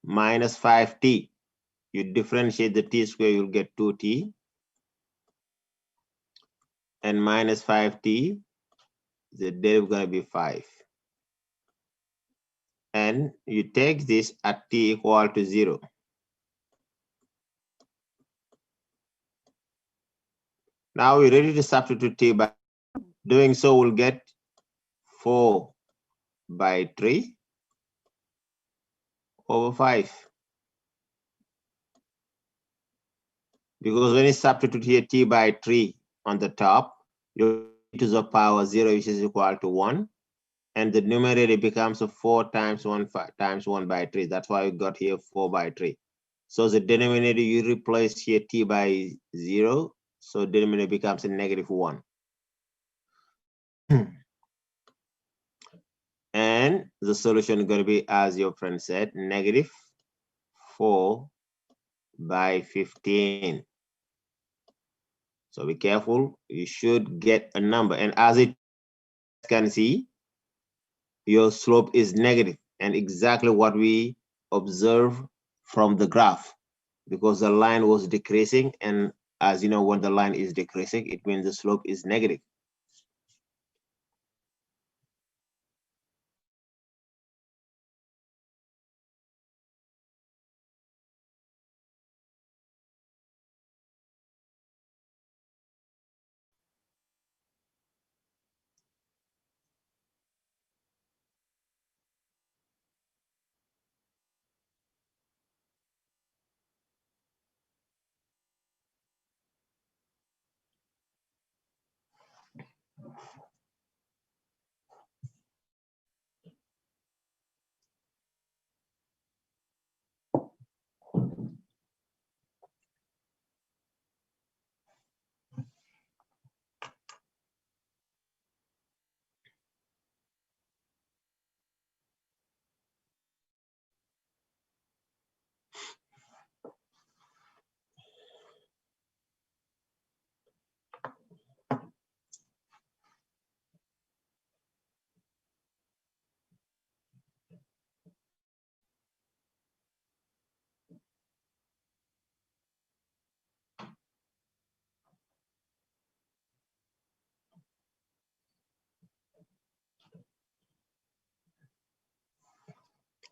minus 5t. You differentiate the t squared, you'll get 2t. And minus 5t, the derivative is going to be 5. And you take this at t equal to 0. Now we're ready to substitute t by. Doing so, we'll get 4 by 3 over 5. Because when you substitute here t by 3 on the top, you to the power 0, which is equal to 1. And the numerator becomes a 4 times 1 times 1 by 3. That's why we got here 4 by 3. So the denominator, you replace here t by 0. So denominator becomes a -1. And the solution is going to be, as your friend said, -4 by 15. So be careful. You should get a number. And as it can see, your slope is negative, and exactly what we observe from the graph, because the line was decreasing. And as you know, when the line is decreasing, it means the slope is negative.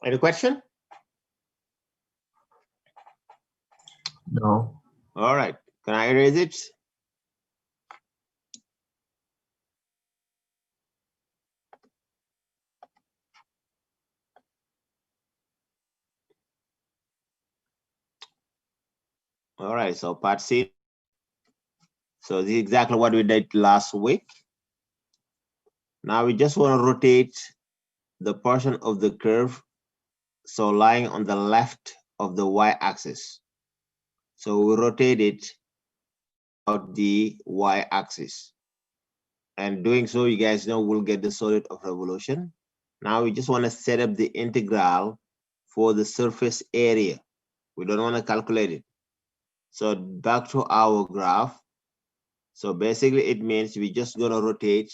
Any question? No. All right. Can I erase it? All right. So part C. So this is exactly what we did last week. Now we just want to rotate the portion of the curve, so lying on the left of the y-axis. So we rotate it about the y-axis. And doing so, you guys know we'll get the solid of revolution. Now we just want to set up the integral for the surface area. We don't want to calculate it. So back to our graph. So basically it means we're just going to rotate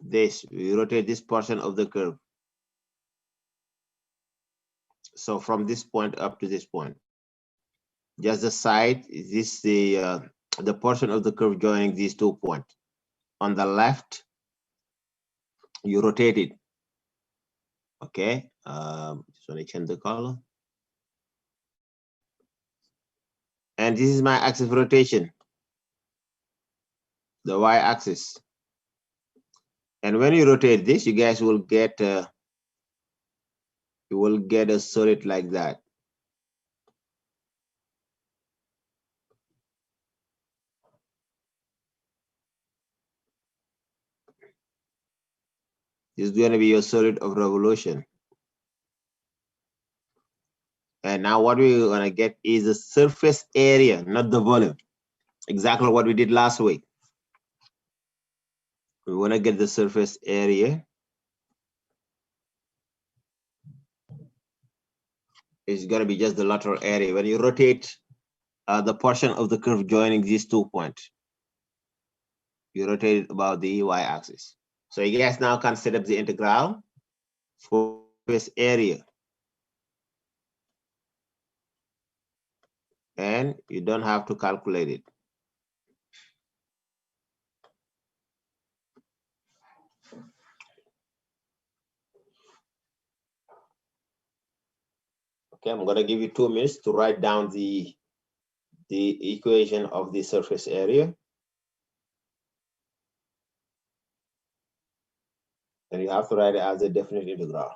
this. We rotate this portion of the curve. So from this point up to this point, just the side is this the portion of the curve joining these 2 points. On the left, you rotate it. Okay, just want to change the color. And this is my axis of rotation, the y-axis. And when you rotate this, you guys will get a solid like that. This is going to be your solid of revolution. And now what we're going to get is the surface area, not the volume. Exactly what we did last week. We want to get the surface area. It's going to be just the lateral area. When you rotate the portion of the curve joining these 2 points, you rotate it about the y-axis. So you guys now can set up the integral for surface area. And you don't have to calculate it. Okay, I'm going to give you 2 minutes to write down the equation of the surface area. And you have to write it as a definite integral.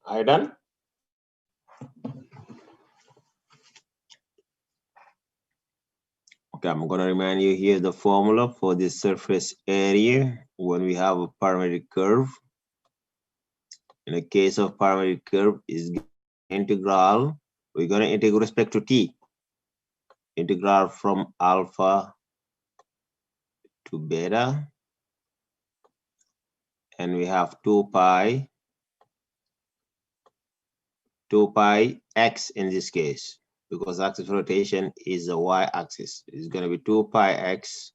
Are you done? Okay, I'm going to remind you here's the formula for the surface area when we have a parametric curve. In the case of parametric curve is integral. We're going to integrate with respect to t. Integral from alpha to beta. And we have 2 pi x in this case, because axis rotation is the y-axis. It's going to be 2 pi x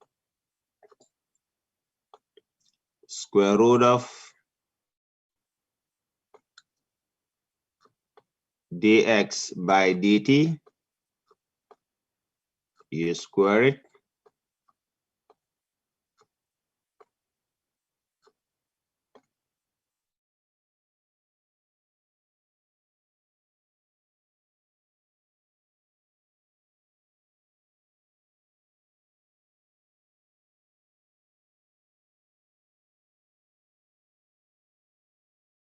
square root of dx by dt. You square it.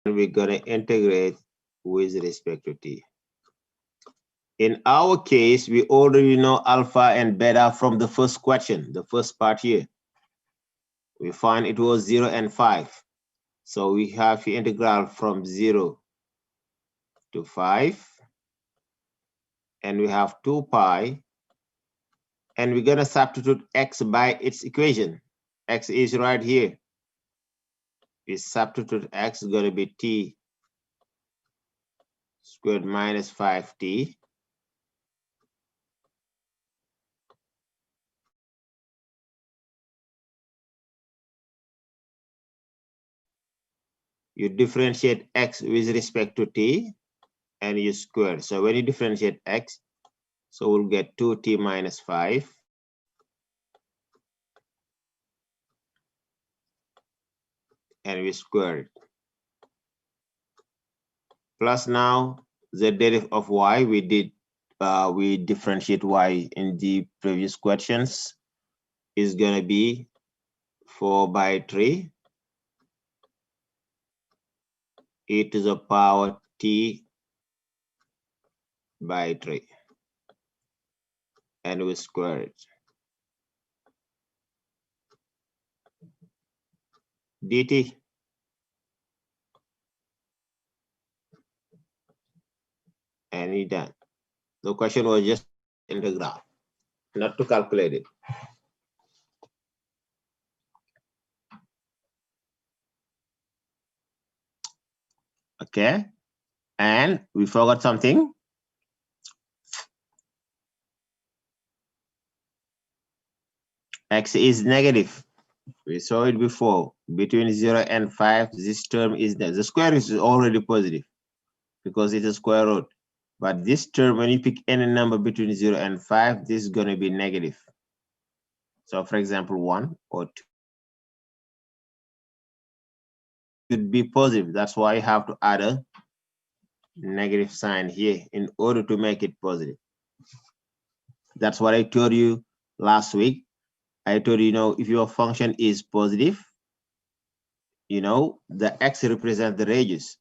And we're going to integrate with respect to t. In our case, we already know alpha and beta from the first question, the first part here. We find it was 0 and 5. So we have the integral from 0 to 5. And we have 2 pi. And we're going to substitute x by its equation. X is right here. We substitute x is going to be t squared minus 5t. You differentiate x with respect to t and you square. So when you differentiate x, so we'll get 2t minus 5. And we square it. Plus now the derivative of y, we differentiate y in the previous questions, is going to be 4 by 3 e to the power t by 3. And we square it. dt. And you're done. The question was just integral, not to calculate it. Okay, and we forgot something. X is negative. We saw it before. Between 0 and 5, this term is there. The square is already positive because it's a square root. But this term, when you pick any number between 0 and 5, this is going to be negative. So, for example, 1 or 2 should be positive. That's why you have to add a negative sign here in order to make it positive. That's what I told you last week. I told you, if your function is positive, the x represents the radius.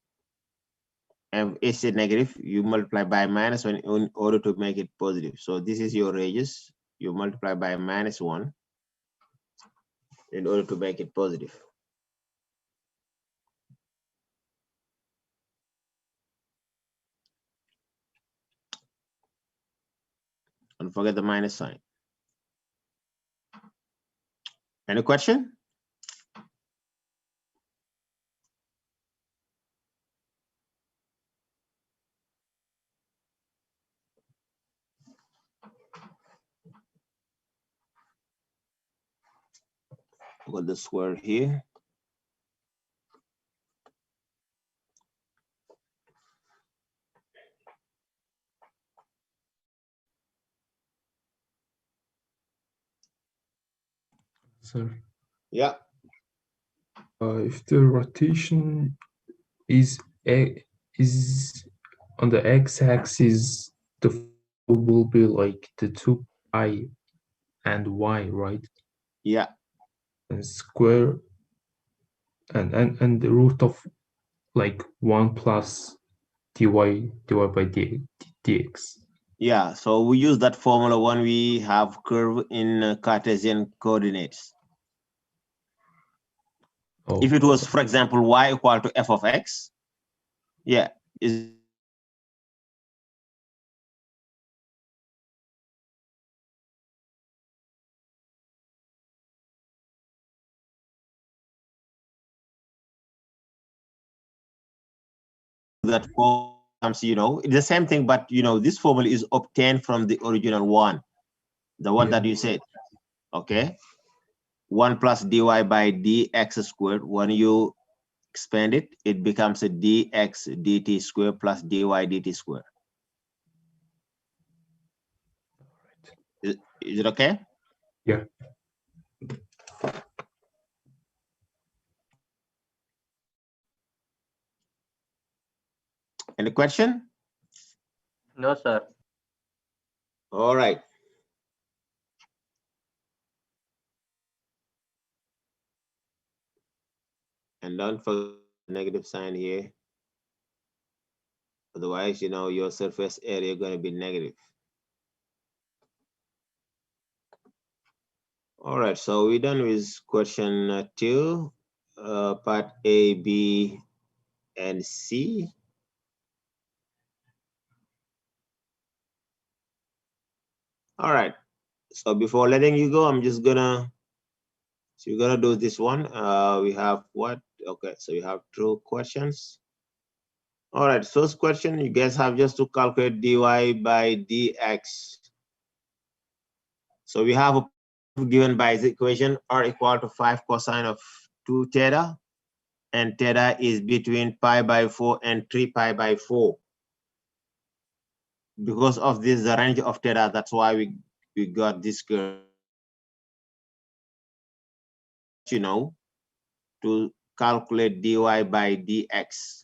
And if it's negative, you multiply by -1 in order to make it positive. So this is your radius. You multiply by -1 in order to make it positive. Don't forget the minus sign. Any question? Got the square here. Sir, Yeah. if the rotation is on the x-axis, the flow will be like the 2 pi and y, right? Yeah. And square and the root of like 1 plus dy by dx. Yeah. So we use that formula when we have curve in Cartesian coordinates. Oh, If it was, for example, y equal to f of x, yeah, is that form comes, it's the same thing, but this formula is obtained from the original one, the one that you said. Okay, 1 plus dy by dx squared. When you expand it, it becomes a dx dt squared plus dy dt squared. Is it okay? yeah. Any question? No, sir. All right. And don't forget the negative sign here. Otherwise, your surface area going to be negative. All right, so we're done with question 2, part A, B, and C. All right, so before letting you go, I'm just gonna, so we're gonna do this one. We have what? Okay, so we have 2 questions. All right, first question, you guys have just to calculate dy by dx. So we have a given by the equation r equal to 5 cosine of 2 theta, and theta is between pi by 4 and 3 pi by 4. Because of this, the range of theta, that's why we got this curve. To calculate dy by dx.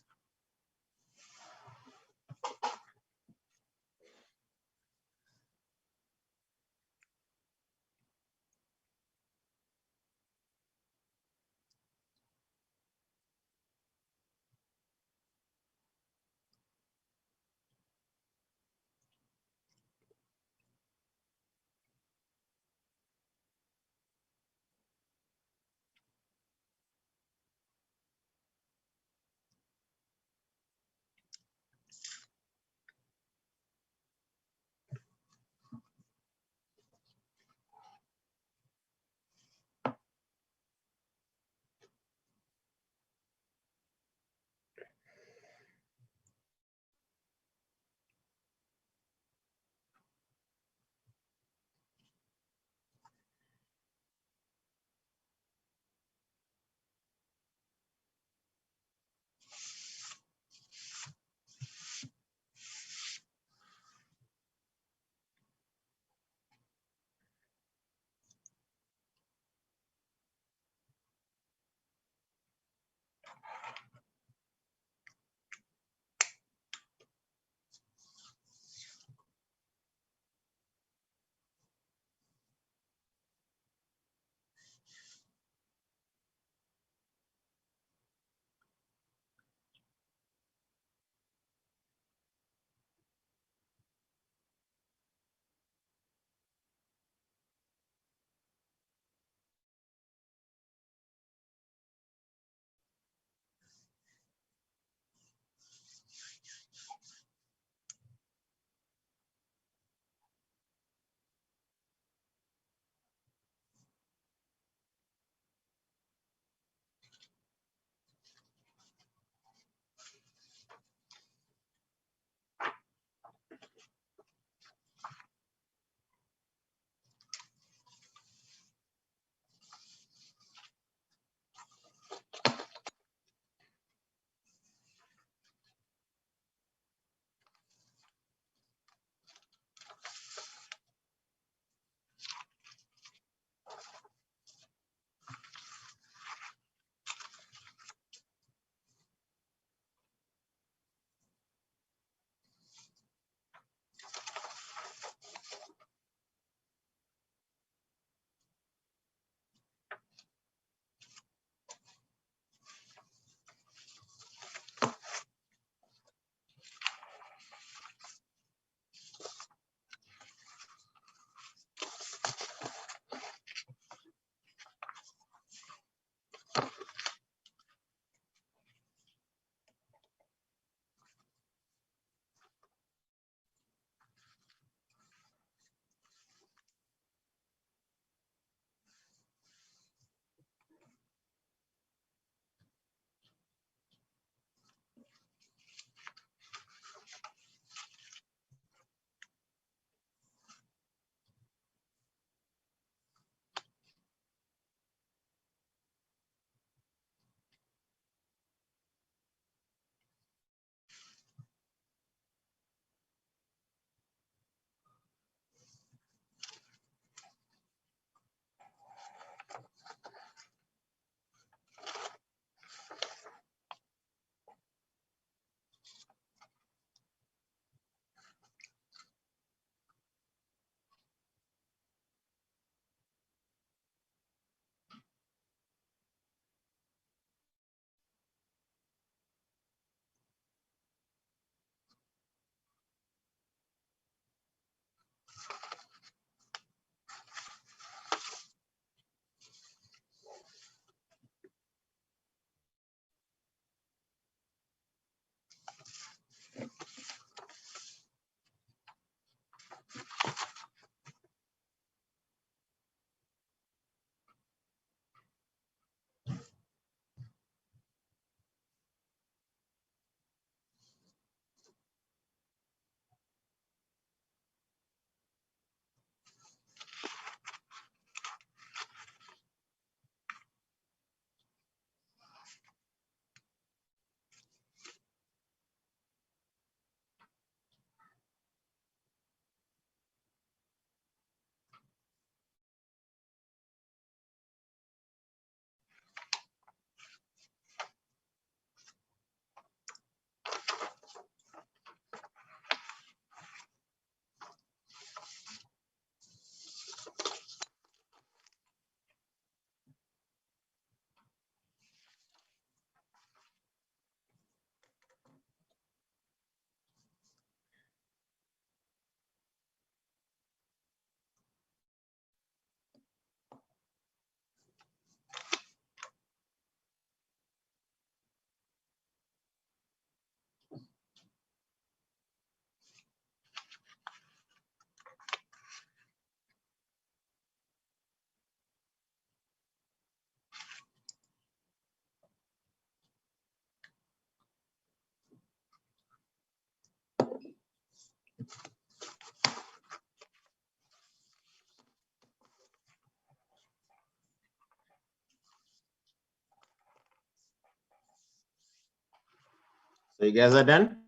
So you guys are done?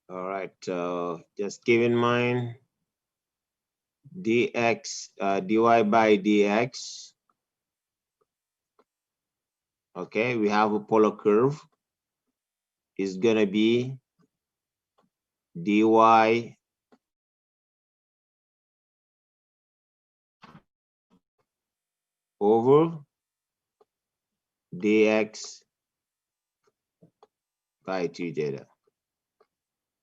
All right, just keep in mind dx, dy by dx. Okay, we have a polar curve. Is gonna be dy over dx by 2 theta.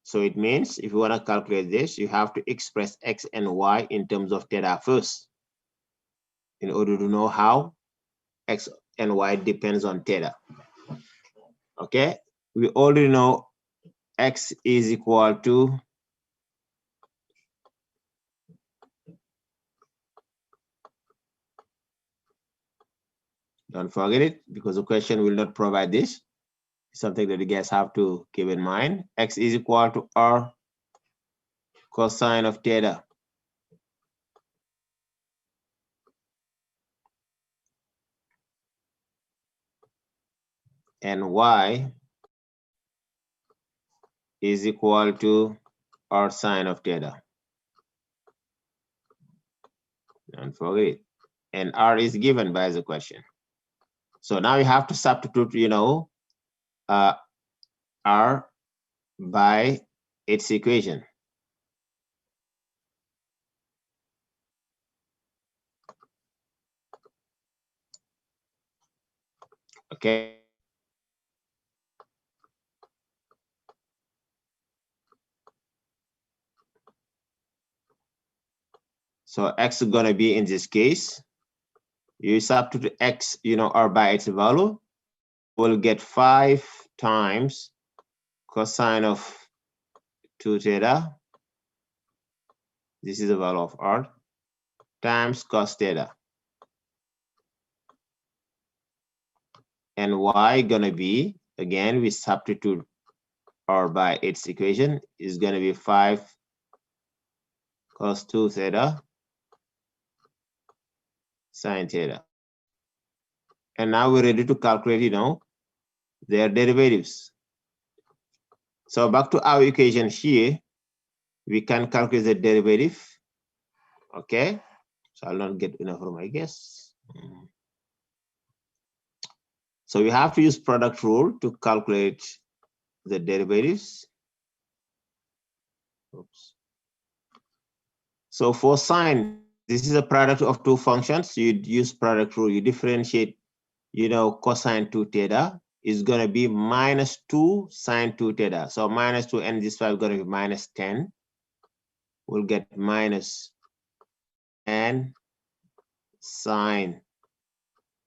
So it means if you want to calculate this, you have to express x and y in terms of theta first in order to know how x and y depends on theta. Okay, we already know x is equal to don't forget it because the question will not provide this. It's something that you guys have to keep in mind. X is equal to r cosine of theta. And y is equal to r sine of theta. Don't forget it. And r is given by the question. So now you have to substitute, r by its equation. Okay. So x is gonna be in this case, you substitute x, r by its value, we'll get 5 times cosine of 2 theta. This is the value of r times cos theta. And y gonna be, again, we substitute r by its equation, is gonna be 5 cos 2 theta sine theta. And now we're ready to calculate, their derivatives. So back to our equation here, we can calculate the derivative. Okay, so I'll not get enough room, I guess. So we have to use product rule to calculate the derivatives. Oops. So for sine, this is a product of two functions. You use product rule, you differentiate, cosine 2 theta is going to be minus 2 sine 2 theta. So minus 2 and this one is going to be minus 10. We'll get minus n sine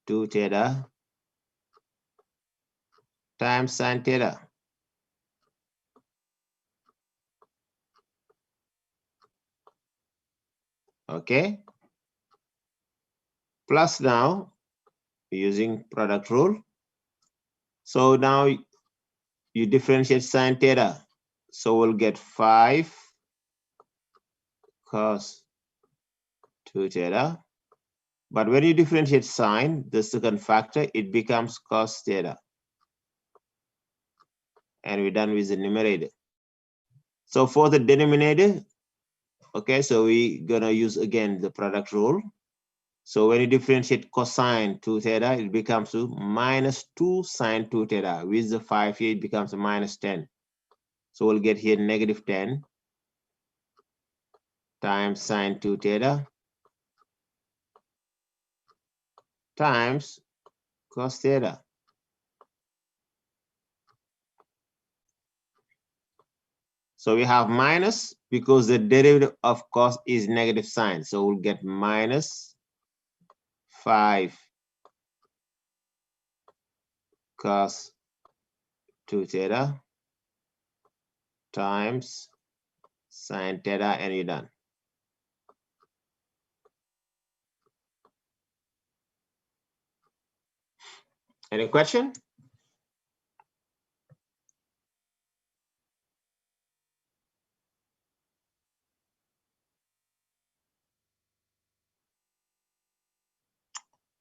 2 theta times sine theta. Okay. Plus now using product rule. So now you differentiate sine theta. So we'll get 5 cos 2 theta. But when you differentiate sine, the second factor, it becomes cos theta. And we're done with the numerator. So for the denominator, okay, so we're gonna use again the product rule. So when you differentiate cosine 2 theta, it becomes to minus 2 sine 2 theta. With the 5 here, it becomes a minus 10. So we'll get here negative 10 times sine 2 theta times cos theta. So we have minus because the derivative of cos is negative sign. So we'll get minus 5 cos 2 theta times sine theta, and you're done. Any question?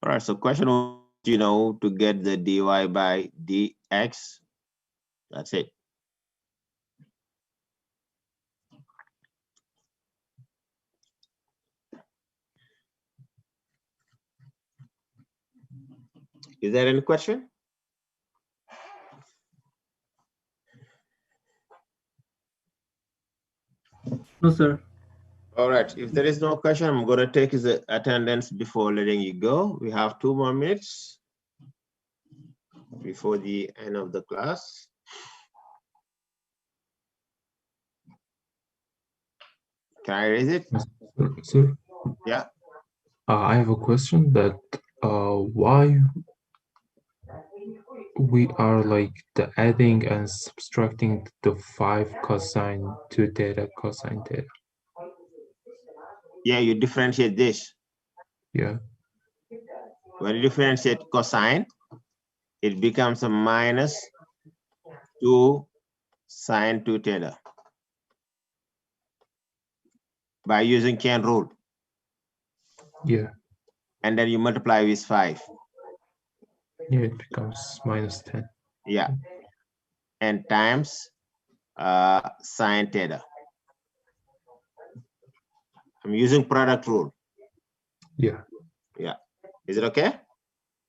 All right, so question, to get the dy by dx, that's it. Is there any question? No, sir. All right, if there is no question, I'm gonna take the attendance before letting you go. We have 2 more minutes before the end of the class. Can I raise it? Sir, Yeah. I have a question that why we are like the adding and subtracting the 5 cosine 2 theta cosine theta. Yeah, you differentiate this. Yeah. When you differentiate cosine, it becomes a minus 2 sine 2 theta by using chain rule. Yeah. And then you multiply with 5. Yeah, it becomes minus 10. Yeah. And times sine theta. I'm using product rule. Yeah. Yeah. Is it okay?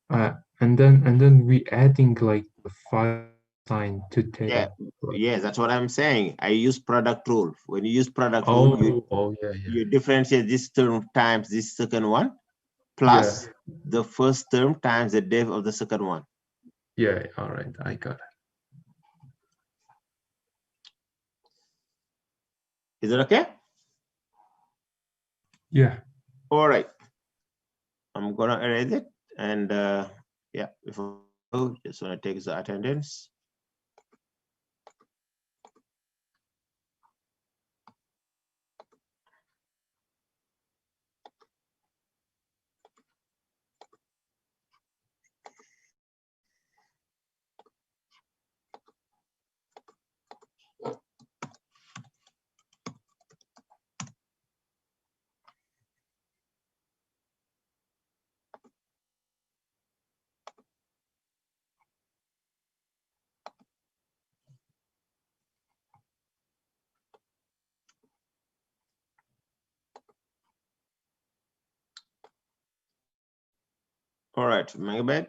And then we adding like the 5 sine 2 theta. Yeah. Right? Yeah, that's what I'm saying. I use product rule. When you use product rule, you differentiate this term times this second one, plus the first term times the depth of the second one. Yeah, all right, I got it. Is it okay? Yeah. All right. I'm gonna erase it, and yeah, before just wanna take the attendance. All right, Mangabet.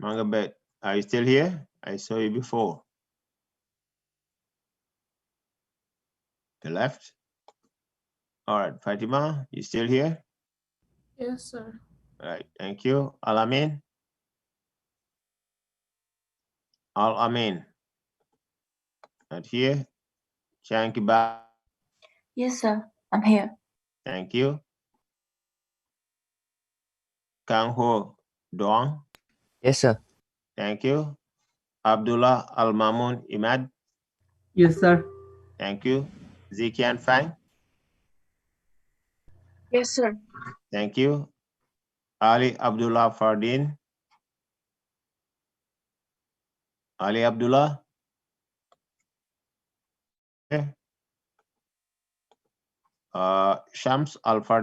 Mangabet, are you still here? I saw you before. The left. All right, Fatima, you still here? Yes, sir. All right, thank you. Al-Amin. Al-Amin. Not here. Chankiba. Yes, sir. I'm here. Thank you. Kang Ho Doang. Yes, sir. Thank you. Abdullah Al-Mamun Imad. Yes, sir. Thank you. Zikian Fang. Yes, sir. Thank you. Ali Abdullah Fardin. Ali Abdullah. Shams Al Fardin.